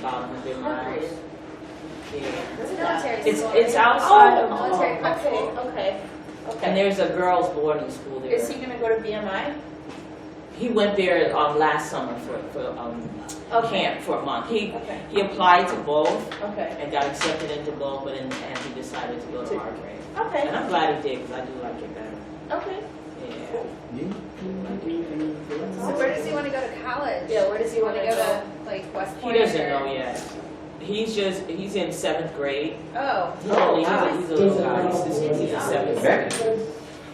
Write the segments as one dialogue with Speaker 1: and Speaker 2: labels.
Speaker 1: about 100 miles. Yeah.
Speaker 2: It's a military school.
Speaker 1: It's outside of
Speaker 2: military
Speaker 3: Okay.
Speaker 1: and there's a girls' boarding school there.
Speaker 3: Is he gonna go to BMI?
Speaker 1: He went there last summer for camp for a month. He applied to both
Speaker 3: Okay.
Speaker 1: and got accepted into both, but and he decided to go to Hargrave.
Speaker 3: Okay.
Speaker 1: And I'm glad he did because I do like it better.
Speaker 3: Okay.
Speaker 1: Yeah.
Speaker 2: So where does he want to go to college?
Speaker 3: Yeah, where does he
Speaker 2: want to
Speaker 3: wanna
Speaker 2: go
Speaker 3: go?
Speaker 2: to, like, West
Speaker 1: He
Speaker 2: Point?
Speaker 1: doesn't
Speaker 2: or-
Speaker 1: know yet. He's in 7th grade.
Speaker 2: Oh.
Speaker 1: He's a little guy. He's in 7th grade.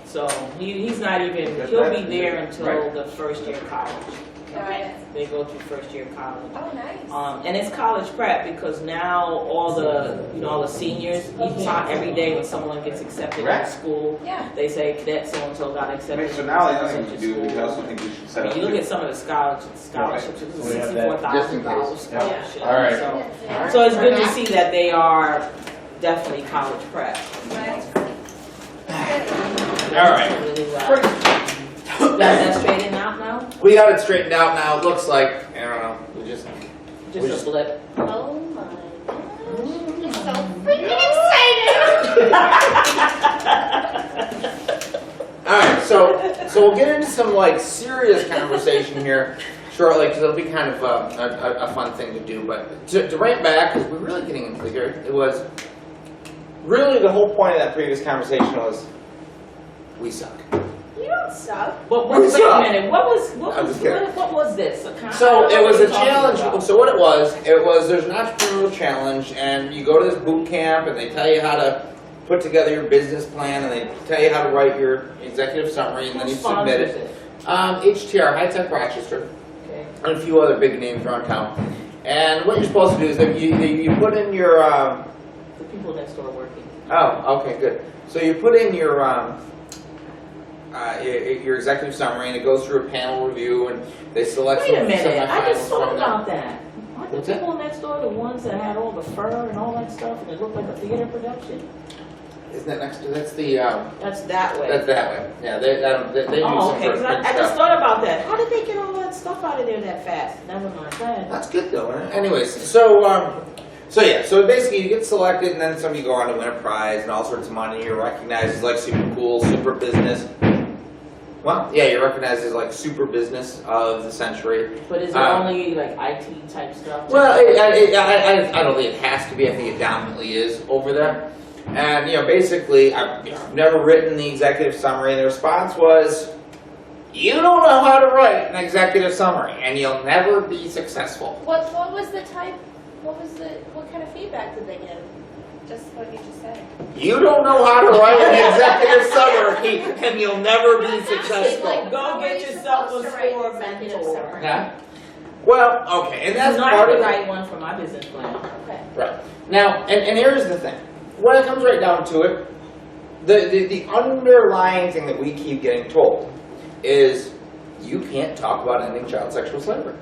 Speaker 1: So he's not even, he'll be there until the first year of college.
Speaker 2: Got it.
Speaker 1: They go through first year of college.
Speaker 2: Oh, nice.
Speaker 1: And it's college prep because now all the seniors, each time, every day when someone gets accepted to school,
Speaker 2: Yeah.
Speaker 1: they say cadet so-and-so got accepted.
Speaker 4: So now the other thing to do, we also think we should set
Speaker 1: I
Speaker 4: up.
Speaker 1: mean, you look at some of the scholarships, it's
Speaker 5: So we have that just in
Speaker 1: $64,000
Speaker 5: case.
Speaker 1: scholarship.
Speaker 5: All right.
Speaker 1: So it's good to see that they are definitely college prep.
Speaker 2: Nice.
Speaker 5: All right.
Speaker 1: Really well. Got that straightened out now?
Speaker 5: We got it straightened out now. It looks like, I don't know, we just
Speaker 1: Just a blip.
Speaker 3: Oh my
Speaker 2: I'm so freaking excited!
Speaker 5: All right, so we'll get into some like serious conversation here shortly because it'll be kind of a fun thing to do. But to bring it back, because we're really getting into here, it was really the whole point of that previous conversation was we suck.
Speaker 3: You don't suck.
Speaker 1: But
Speaker 5: What's
Speaker 1: wait a
Speaker 5: up?
Speaker 1: minute, what was this?
Speaker 5: So it was a challenge. So what it was there's an entrepreneurial challenge, and you go to this boot camp, and they tell you how to put together your business plan, and they tell you how to write your executive summary, and then you submit it. HTR, High Tech Rochester,
Speaker 1: Okay.
Speaker 5: and a few other big names around town. And what you're supposed to do is that you put in your
Speaker 1: The people next door working.
Speaker 5: oh, okay, good. So you put in your executive summary, and it goes through a panel review, and they select
Speaker 1: Wait a
Speaker 5: some
Speaker 1: minute, I
Speaker 5: semifinals
Speaker 1: just thought
Speaker 5: from there.
Speaker 1: about that. Aren't the
Speaker 5: What's that?
Speaker 1: people next door the ones that had all the fur and all that stuff, and it looked like a theater production?
Speaker 5: Isn't that next to, that's the,
Speaker 1: That's that way.
Speaker 5: that's that way. Yeah, they do
Speaker 1: Oh,
Speaker 5: some
Speaker 1: okay, 'cause
Speaker 5: pretty
Speaker 1: I just
Speaker 5: stuff.
Speaker 1: thought about that. How did they get all that stuff out of there that fast? Never mind, go ahead.
Speaker 5: That's good though, right? Anyways, so basically you get selected, and then some you go on to win a prize and all sorts of money. You're recognized as like super cool, super business. Well, yeah, you're recognized as like super business of the century.
Speaker 1: But is it only like IT type stuff?
Speaker 5: Well, I don't think it has to be. I think it dominantly is over there. And basically, I've never written the executive summary, and the response was, "You don't know how to write an executive summary, and you'll never be successful."
Speaker 3: What was the type? What kind of feedback did they give?
Speaker 2: Just what you just said.
Speaker 5: You don't know how to write an executive summary, and you'll never be successful.
Speaker 1: Go get yourself a score mentor.
Speaker 5: Huh? Well, okay, and that's
Speaker 1: I'm not
Speaker 5: part
Speaker 1: the
Speaker 5: of it.
Speaker 1: right one for my business plan.
Speaker 3: Okay.
Speaker 5: Right. Now, and here's the thing. When it comes right down to it, the underlying thing that we keep getting told is you can't talk about ending child sexual slavery.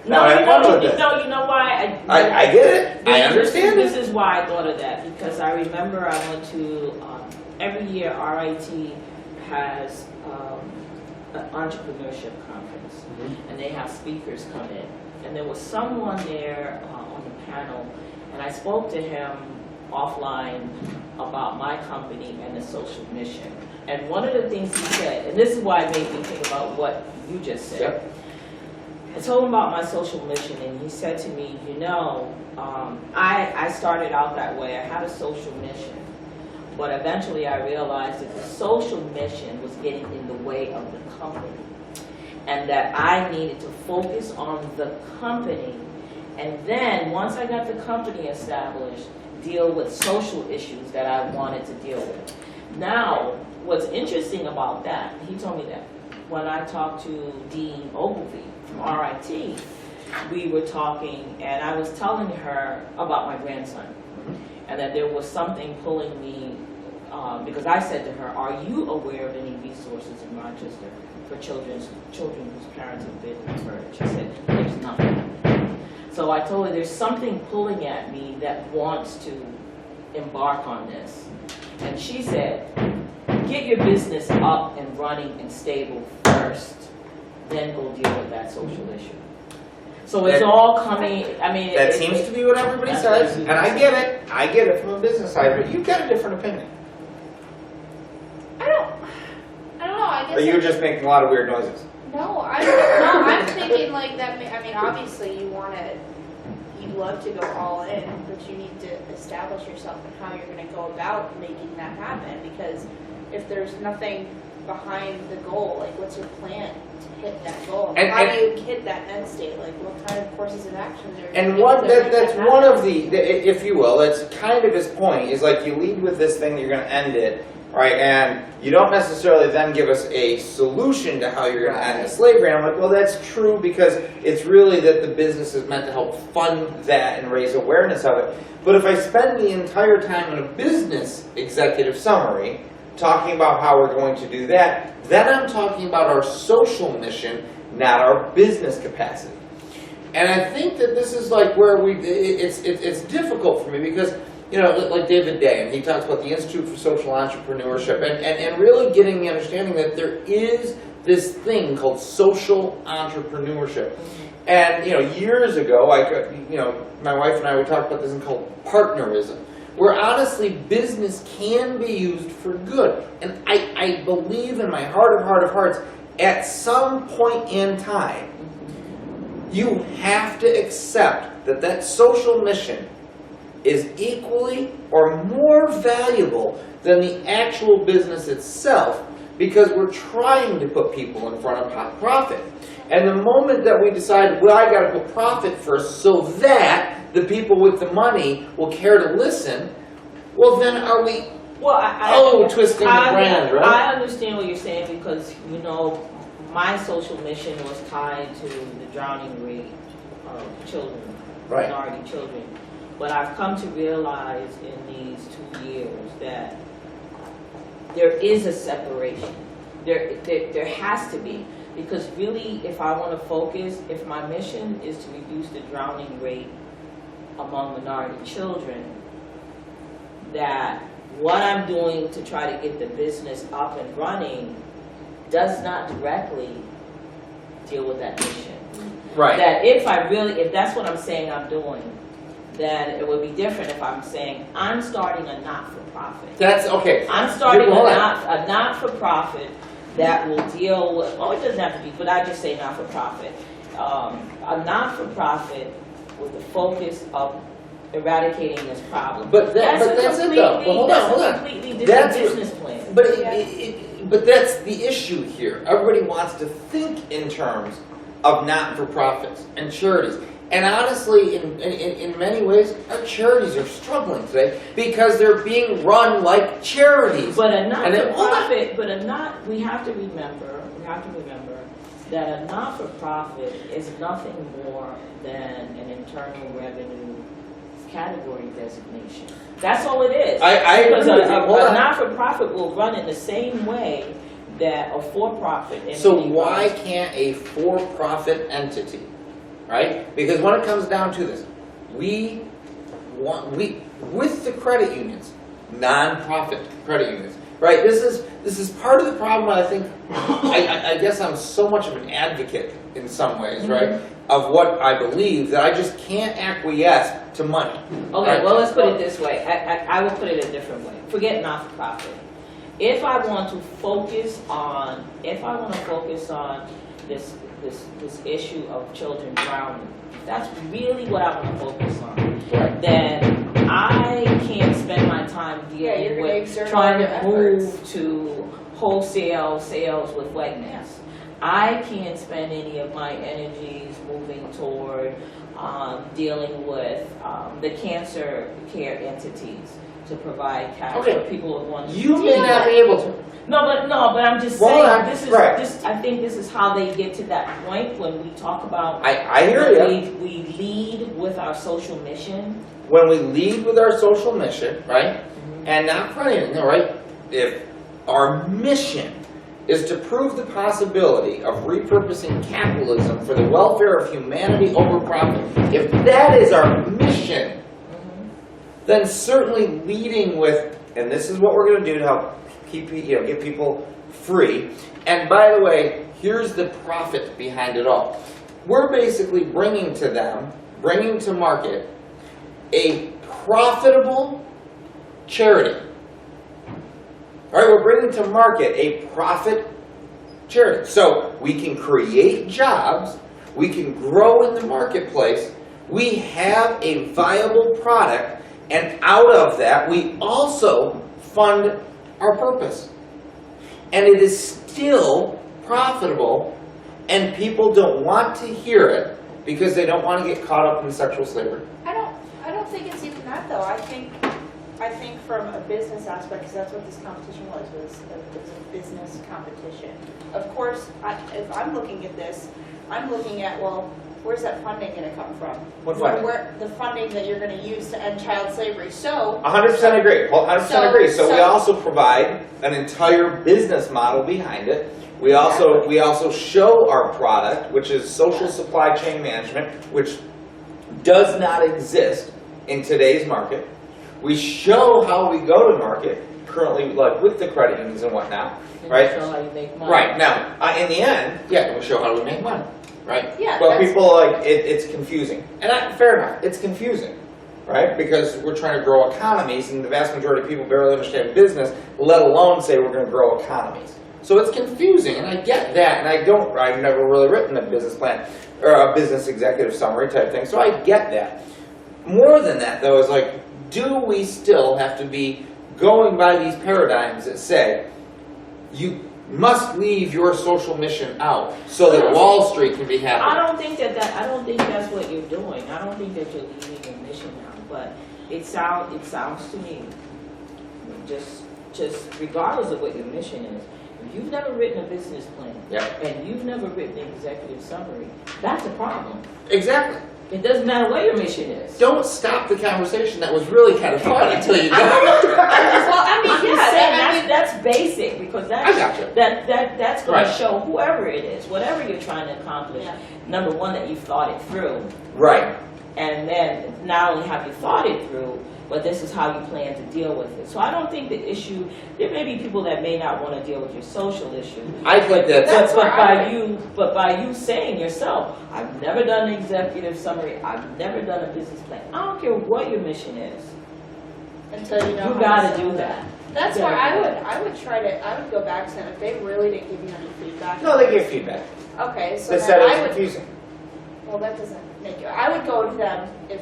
Speaker 1: No,
Speaker 5: I
Speaker 1: you know why?
Speaker 5: I get it. I understand
Speaker 1: This
Speaker 5: it.
Speaker 1: is why I thought of that, because I remember I went to, every year RIT has an entrepreneurship conference, and they have speakers come in. And there was someone there on the panel, and I spoke to him offline about my company and the social mission. And one of the things he said, and this is why it made me think about what you just said.
Speaker 5: Yep.
Speaker 1: I told him about my social mission, and he said to me, I started out that way. I had a social mission, but eventually I realized that the social mission was getting in the way of the company, and that I needed to focus on the company, and then once I got the company established, deal with social issues that I wanted to deal with. Now, what's interesting about that, he told me that when I talked to Dean Ogilvy from RIT, we were talking, and I was telling her about my grandson, and that there was something pulling me, because I said to her, "Are you aware of any resources in Rochester for children whose parents have been murdered?" She said, "There's nothing." So I told her, "There's something pulling at me that wants to embark on this." And she said, "Get your business up and running and stable first, then go deal with that social issue. So it's all coming, I mean.
Speaker 5: That seems to be what everybody says, and I get it from a business side, but you've got a different opinion.
Speaker 3: I don't know, I guess.
Speaker 6: Or you're just making a lot of weird noises.
Speaker 3: No, I'm thinking like that, I mean, obviously you'd love to go all in, but you need to establish yourself and how you're gonna go about making that happen, because if there's nothing behind the goal, like what's your plan to hit that goal?
Speaker 5: And
Speaker 3: how do you hit that end state? Like what kind of courses of action are you
Speaker 5: And
Speaker 3: gonna
Speaker 5: what
Speaker 3: do to make
Speaker 5: that's
Speaker 3: that
Speaker 5: one
Speaker 3: happen?
Speaker 5: of the, if you will, that's kind of his point, is like you lead with this thing that you're going to end it, right? And you don't necessarily then give us a solution to how you're going to end the slavery. And I'm like, well, that's true, because it's really that the business is meant to help fund that and raise awareness of it. But if I spend the entire time in a business executive summary talking about how we're going to do that, then I'm talking about our social mission, not our business capacity. And I think that this is like where it's difficult for me, because, you know, like David Day, and he talks about the Institute for Social Entrepreneurship, and really getting the understanding that there is this thing called social entrepreneurship. And, you know, years ago, my wife and I would talk about this thing called partnerism, where honestly business can be used for good. And I believe in my heart of hearts, at some point in time, you have to accept that that social mission is equally or more valuable than the actual business itself, because we're trying to put people in front of profit. And the moment that we decide, well, I got to put profit first so that the people with the money will care to listen, well, then are we twisting the brand, right?
Speaker 1: I understand what you're saying, because, you know, my social mission was tied to the drowning rate of children,
Speaker 5: Right.
Speaker 1: minority children. But I've come to realize in these 2 years that there is a separation. There has to be. Because really, if I want to focus, if my mission is to reduce the drowning rate among minority children, that what I'm doing to try to get the business up and running does not directly deal with that mission.
Speaker 5: Right.
Speaker 1: That if that's what I'm saying I'm doing, then it would be different if I'm saying I'm starting a not-for-profit.
Speaker 5: That's okay.
Speaker 1: I'm starting
Speaker 5: Hold on.
Speaker 1: a not-for-profit that will deal with, it doesn't have to be, but I just say not-for-profit. A not-for-profit with the focus of eradicating this problem.
Speaker 5: But that's it though. Well, hold on.
Speaker 1: That's a completely different business plan.
Speaker 5: But that's the issue here. Everybody wants to think in terms of not-for-profits and charities. And honestly, in many ways, our charities are struggling today because they're being run like charities.
Speaker 1: But a not-for-profit, we have to remember that a not-for-profit is nothing more than an internal revenue category designation. That's all it is.
Speaker 5: I agree with you. Hold
Speaker 1: A
Speaker 5: on.
Speaker 1: not-for-profit will run in the same way that a for-profit entity
Speaker 5: So why
Speaker 1: runs.
Speaker 5: can't a for-profit entity, right? Because when it comes down to this, we with the credit unions, non-profit credit unions, right? This is part of the problem. I think I guess I'm so much of an advocate in some ways, right? Of what I believe, that I just can't acquiesce to money.
Speaker 1: Okay,
Speaker 5: right?
Speaker 1: well, let's put it this way. I will put it a different way. Forget not-for-profit. If I want to focus on this issue of children drowning, if that's really what I want to focus on,
Speaker 5: Right.
Speaker 1: then I can't spend my time
Speaker 3: you're
Speaker 1: dealing
Speaker 3: gonna
Speaker 1: with
Speaker 3: exert
Speaker 1: trying
Speaker 3: all
Speaker 1: to
Speaker 3: your
Speaker 1: move to wholesale sales with wetness. I can't spend any of my energies moving toward dealing with the cancer care entities to provide cash
Speaker 5: Okay.
Speaker 1: for people with one.
Speaker 5: You may not be able to.
Speaker 1: No, but I'm just
Speaker 5: Well,
Speaker 1: saying,
Speaker 5: right.
Speaker 1: I think this is how they get to that point when we talk about.
Speaker 5: I hear you.
Speaker 1: We lead with our social mission.
Speaker 5: When we lead with our social mission, right, and not for anything, right, if our mission is to prove the possibility of repurposing capitalism for the welfare of humanity over profit, if that is our mission, then certainly leading with, and this is what we're going to do to help keep, get people free. And by the way, here's the profit behind it all. We're basically bringing to market, a profitable charity. All right, we're bringing to market a profit charity. So we can create jobs, we can grow in the marketplace, we have a viable product, and out of that we also fund our purpose. And it is still profitable, and people don't want to hear it because they don't want to get caught up in sexual slavery.
Speaker 3: I don't think it's even that though. I think from a business aspect, because that's what this competition was a business competition. Of course, if I'm looking at this, I'm looking at, well, where's that funding going to come from?
Speaker 5: What funding?
Speaker 3: Where the funding that you're going to use to end child slavery. So
Speaker 5: 100% agree. 100% agree. So we
Speaker 3: so-
Speaker 5: also provide an entire business model behind it. We also show our product, which is social supply chain management, which does not exist in today's market. We show how we go to market currently, like with the credit unions and whatnot,
Speaker 1: And
Speaker 5: right?
Speaker 1: show how you make money.
Speaker 5: Right now, in the end, yeah, we show how we make money, right?
Speaker 3: Yeah,
Speaker 5: But
Speaker 3: that's-
Speaker 5: people are like it's confusing, and fair enough, it's confusing, right? Because we're trying to grow economies, and the vast majority of people barely understand business, let alone say we're going to grow economies. So it's confusing, and I get that, and I've never really written a business plan or a business executive summary type thing, so I get that. More than that, though, is like, do we still have to be going by these paradigms that say you must leave your social mission out so that Wall Street can be happy?
Speaker 1: I don't think that's what you're doing. I don't think that you're leaving your mission out, but it sounds to me, just regardless of what your mission is, if you've never written a business plan,
Speaker 5: Yep.
Speaker 1: and you've never written an executive summary, that's a problem.
Speaker 5: Exactly.
Speaker 1: It doesn't matter what your mission is.
Speaker 5: Don't stop the conversation. That was really kind of fun until you
Speaker 3: Well, I mean,
Speaker 1: I'm just
Speaker 3: yeah,
Speaker 1: saying that's basic, because
Speaker 5: I gotcha.
Speaker 1: that's going
Speaker 5: Right.
Speaker 1: to show whoever it is, whatever you're trying to accomplish.
Speaker 3: Yeah.
Speaker 1: Number one, that you've thought it through,
Speaker 5: Right.
Speaker 1: and then not only have you thought it through, but this is how you plan to deal with it. So I don't think the issue. There may be people that may not want to deal with your social issue.
Speaker 5: I think
Speaker 3: That's
Speaker 1: But
Speaker 3: where I
Speaker 1: by you saying yourself, I've never done an executive summary, I've never done a business plan. I don't care what your mission is.
Speaker 3: until you know
Speaker 1: You
Speaker 3: how
Speaker 1: gotta
Speaker 3: to
Speaker 1: do
Speaker 3: sell
Speaker 1: that.
Speaker 3: That's
Speaker 1: You
Speaker 3: where
Speaker 1: gotta
Speaker 3: I would go back to them if they really didn't give you any feedback.
Speaker 5: No, they give feedback.
Speaker 3: Okay, so
Speaker 5: They
Speaker 3: then
Speaker 5: said it
Speaker 3: I
Speaker 5: was
Speaker 3: would.
Speaker 5: confusing.
Speaker 3: Well, that doesn't make it. I would go to them if,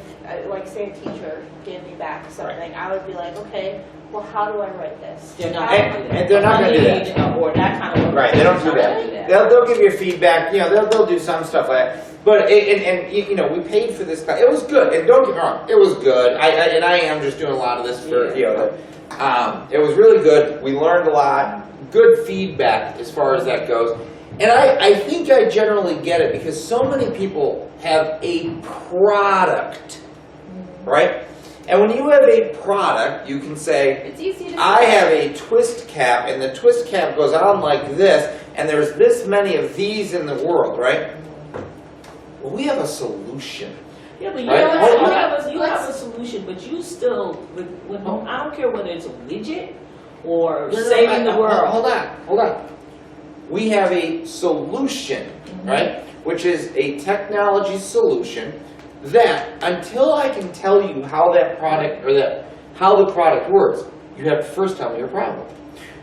Speaker 3: like, say a teacher gave me back something. I would be like, okay, well, how do I write this?
Speaker 1: They're not
Speaker 3: How-
Speaker 1: gonna do that.
Speaker 5: And they're not gonna do that.
Speaker 1: Money, or that kind of.
Speaker 5: Right, they don't do
Speaker 1: They're not
Speaker 5: that. They'll give you feedback, they'll do some stuff like that. But, we paid for this class. It was good, and don't get me wrong, it was good. I am just doing a lot of this for, it was really good. We learned a lot. Good feedback as far as that goes. And I think I generally get it because so many people have a product, right? And when you have a product, you can say,
Speaker 3: It's easy to.
Speaker 5: I have a twist cap, and the twist cap goes on like this, and there's this many of these in the world, right? Well, we have a solution.
Speaker 1: Yeah, but you
Speaker 5: Right?
Speaker 1: have a solution, but you still, I don't care whether it's a widget or saving the world.
Speaker 5: Hold on. We have a solution, right? Which is a technology solution that, until I can tell you how that product, or how the product works, you have to first tell me your problem.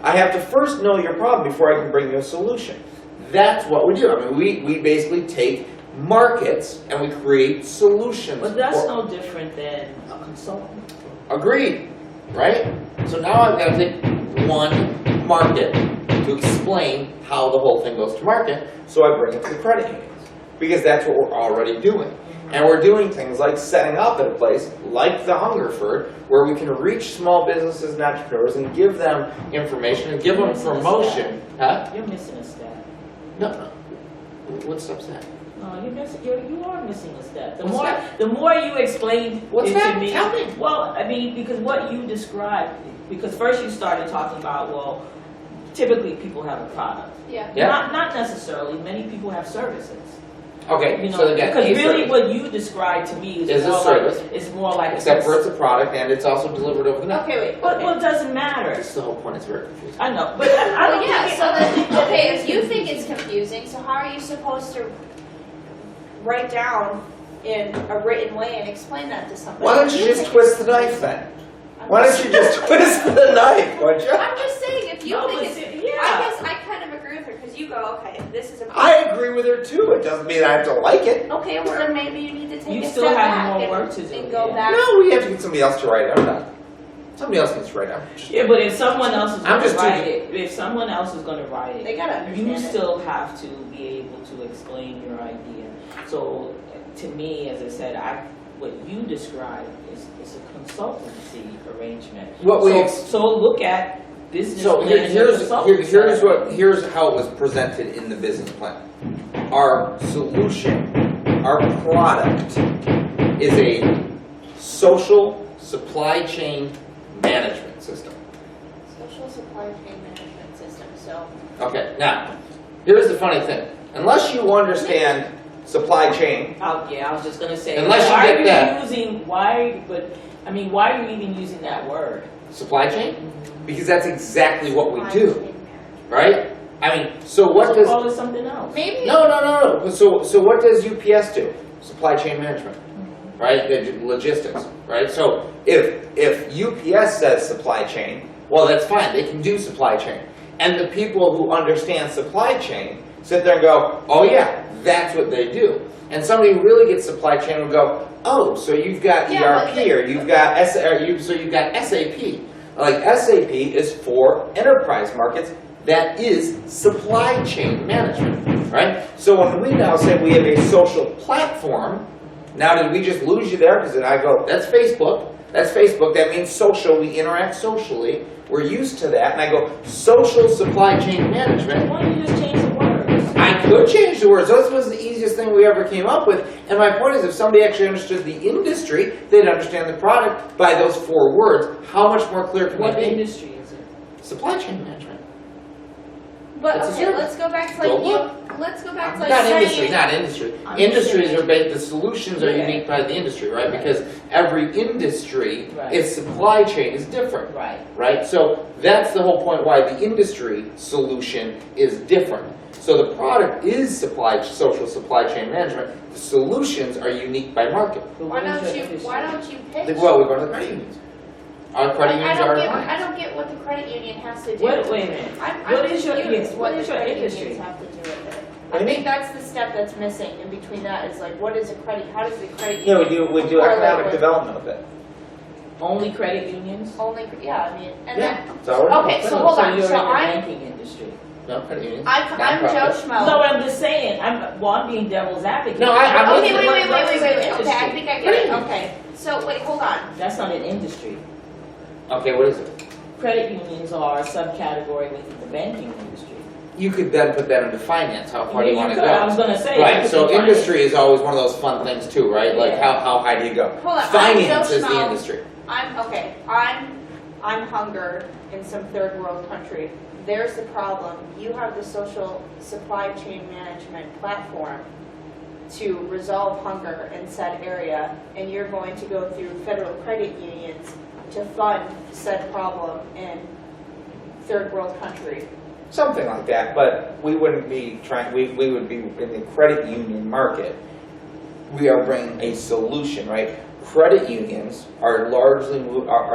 Speaker 5: I have to first know your problem before I can bring you a solution. That's what we do. I mean, we basically take markets and we create solutions.
Speaker 1: But that's no different than a consultant.
Speaker 5: Agreed, right? So now I've got to take one market to explain how the whole thing goes to market, so I bring it to the credit unions. Because that's what we're already doing. And we're doing things like setting up at a place like the Hungerford, where we can reach small businesses and entrepreneurs and give them information and give them promotion. Huh?
Speaker 1: You're missing a step.
Speaker 5: No. What step's that?
Speaker 1: No, you are missing a step.
Speaker 5: What's that?
Speaker 1: The more you explain
Speaker 5: What's
Speaker 1: it
Speaker 5: that?
Speaker 1: to me.
Speaker 5: Tell me.
Speaker 1: Well, I mean, because what you described, because first you started talking about, well, typically people have a product.
Speaker 3: Yeah.
Speaker 5: Yeah.
Speaker 1: Not necessarily. Many people have services.
Speaker 5: Okay,
Speaker 1: You
Speaker 5: so
Speaker 1: know,
Speaker 5: they got
Speaker 1: because
Speaker 5: a
Speaker 1: really
Speaker 5: service.
Speaker 1: what you described to me
Speaker 5: Is
Speaker 1: is
Speaker 5: a
Speaker 1: more
Speaker 5: service.
Speaker 1: like, it's more like.
Speaker 5: Except for it's a product and it's also delivered over the net.
Speaker 3: Okay, wait,
Speaker 1: But,
Speaker 3: okay.
Speaker 1: well, it doesn't matter.
Speaker 5: That's the whole point, it's very confusing.
Speaker 1: I know, but I
Speaker 3: Well,
Speaker 1: don't
Speaker 3: yeah,
Speaker 1: think.
Speaker 3: so
Speaker 1: I don't think
Speaker 3: then,
Speaker 1: that
Speaker 3: okay,
Speaker 1: it is
Speaker 3: if you think it's
Speaker 1: confusing.
Speaker 3: confusing, so how are you supposed to write down in a written way and explain that to somebody?
Speaker 5: Why don't you just
Speaker 3: think
Speaker 5: twist the
Speaker 3: it's
Speaker 5: knife then?
Speaker 3: confusing?
Speaker 5: Why don't you just twist the knife, would you?
Speaker 3: I'm just saying, if you
Speaker 1: No,
Speaker 3: think
Speaker 1: but
Speaker 3: it's,
Speaker 1: see, yeah.
Speaker 3: I guess I kind of agree with her, because you go, okay, this is a.
Speaker 5: I agree with her too, it doesn't mean I have to like it.
Speaker 3: Okay, well then maybe you need to take
Speaker 1: You
Speaker 3: a
Speaker 1: still
Speaker 3: step
Speaker 1: have
Speaker 3: back
Speaker 1: more
Speaker 3: and-
Speaker 1: work to do,
Speaker 3: and go
Speaker 1: yeah.
Speaker 3: back.
Speaker 5: No, we have to get somebody else to write it, I'm not. Somebody else needs to write it, I'm just.
Speaker 1: Yeah, but if someone else is
Speaker 5: I'm
Speaker 1: gonna
Speaker 5: just
Speaker 1: write
Speaker 5: too-
Speaker 1: it, if someone else is gonna write
Speaker 3: They
Speaker 1: it,
Speaker 3: gotta understand
Speaker 1: you
Speaker 3: it.
Speaker 1: still have to be able to explain your idea. So, to me, as I said, what you described is a consultancy arrangement.
Speaker 5: What we
Speaker 1: So look at business
Speaker 5: So
Speaker 1: plans and
Speaker 5: here's
Speaker 1: consultants.
Speaker 5: here's how it was presented in the business plan. Our solution, our product is a social supply chain management system.
Speaker 3: Social supply chain management system, so.
Speaker 5: Okay, now, here's the funny thing. Unless you understand supply chain,
Speaker 1: Yeah, I was just gonna say,
Speaker 5: Unless you
Speaker 1: why
Speaker 5: get
Speaker 1: are you
Speaker 5: that.
Speaker 1: using, why, but, I mean, why are you even using that word?
Speaker 5: supply chain, because that's exactly what we
Speaker 3: Supply
Speaker 5: do,
Speaker 3: chain management.
Speaker 5: right? I mean, so what
Speaker 1: So
Speaker 5: does
Speaker 1: call it something else.
Speaker 3: Maybe.
Speaker 5: No. So what does UPS do? Supply chain management, right? They do logistics, right? So if UPS says supply chain, well, that's fine. They can do supply chain, and the people who understand supply chain sit there and go, oh yeah, that's what they do. And somebody who really gets supply chain will go, oh, so you've got
Speaker 3: Yeah,
Speaker 5: ERP
Speaker 3: but
Speaker 5: or you've got so you've got SAP. Like SAP is for enterprise markets. That is supply chain management, right? So when we now say we have a social platform, now did we just lose you there? Because then I go, that's Facebook. That's Facebook. That means social. We interact socially. We're used to that. And I go, social supply chain management.
Speaker 1: Why don't you just change the words?
Speaker 5: I could change the words. This was the easiest thing we ever came up with. And my point is, if somebody actually understood the industry, they'd understand the product by those 4 words. How much more clear can
Speaker 1: What
Speaker 5: it be?
Speaker 1: industry is it?
Speaker 5: Supply chain management.
Speaker 3: But
Speaker 5: It's a
Speaker 3: okay,
Speaker 5: service.
Speaker 3: let's go back to
Speaker 5: Go
Speaker 3: like
Speaker 5: look.
Speaker 3: let's go back to like
Speaker 5: Not
Speaker 3: saying.
Speaker 5: industry, not industry.
Speaker 1: I'm
Speaker 5: Industries
Speaker 1: saying-
Speaker 5: are based, the solutions are
Speaker 1: Yeah.
Speaker 5: unique by the industry, right? Because every industry,
Speaker 1: Right.
Speaker 5: its supply chain is different,
Speaker 1: Right.
Speaker 5: right? So that's the whole point why the industry solution is different. So the product is social supply chain management. The solutions are unique by market.
Speaker 1: But
Speaker 3: Why
Speaker 1: what is
Speaker 3: don't
Speaker 1: your
Speaker 3: you
Speaker 1: industry?
Speaker 3: pitch?
Speaker 5: Well, we go to the credit unions. Our credit unions are our
Speaker 3: I
Speaker 5: clients.
Speaker 3: don't get what the credit union has to do.
Speaker 1: Wait a minute.
Speaker 3: I'm
Speaker 1: What is your-
Speaker 3: confused
Speaker 1: yes,
Speaker 3: what
Speaker 1: what is
Speaker 3: the
Speaker 1: your
Speaker 3: credit
Speaker 1: industry?
Speaker 3: unions have to do with it.
Speaker 5: What do
Speaker 3: I
Speaker 5: you
Speaker 3: think
Speaker 5: mean?
Speaker 3: that's the step that's missing in between that is like, what is a credit, how does the credit
Speaker 4: Yeah,
Speaker 3: union?
Speaker 4: we do
Speaker 3: correlate
Speaker 4: economic
Speaker 3: with-
Speaker 4: development with it.
Speaker 1: Only credit unions?
Speaker 3: Only, yeah, I mean, and
Speaker 5: Yeah,
Speaker 3: then,
Speaker 5: it's ours.
Speaker 3: okay, so hold on,
Speaker 1: you're
Speaker 3: so
Speaker 1: in the
Speaker 3: I'm,
Speaker 1: banking industry.
Speaker 5: No, credit unions.
Speaker 3: I'm
Speaker 5: Nonprofit.
Speaker 3: Joe
Speaker 1: No,
Speaker 3: Schmo.
Speaker 1: but I'm just saying, I'm being devil's advocate.
Speaker 5: No, I'm
Speaker 3: Okay,
Speaker 5: listening.
Speaker 3: wait,
Speaker 1: What is an
Speaker 3: okay, I
Speaker 1: industry?
Speaker 3: think I get it, okay. So, wait, hold on.
Speaker 1: That's not an industry.
Speaker 5: Okay, what is it?
Speaker 1: Credit unions are a subcategory within the banking industry.
Speaker 5: You could then put that into finance. How far do you want to
Speaker 1: could. I was
Speaker 5: go?
Speaker 1: gonna say.
Speaker 5: Right,
Speaker 1: you
Speaker 5: so
Speaker 1: could define
Speaker 5: industry is always one of those fun things too, right? Like
Speaker 1: Yeah.
Speaker 5: how high do you go?
Speaker 3: Hold on, I'm
Speaker 5: Finance
Speaker 3: Joe
Speaker 5: is the
Speaker 3: Schmo.
Speaker 5: industry.
Speaker 3: I'm hunger in some third world country. There's the problem. You have the social supply chain management platform to resolve hunger in said area, and you're going to go through federal credit unions to fund said problem in third world country.
Speaker 4: Something like that, but we wouldn't be trying, we would be in the credit union market.
Speaker 5: We are bringing a solution, right? Credit unions are largely,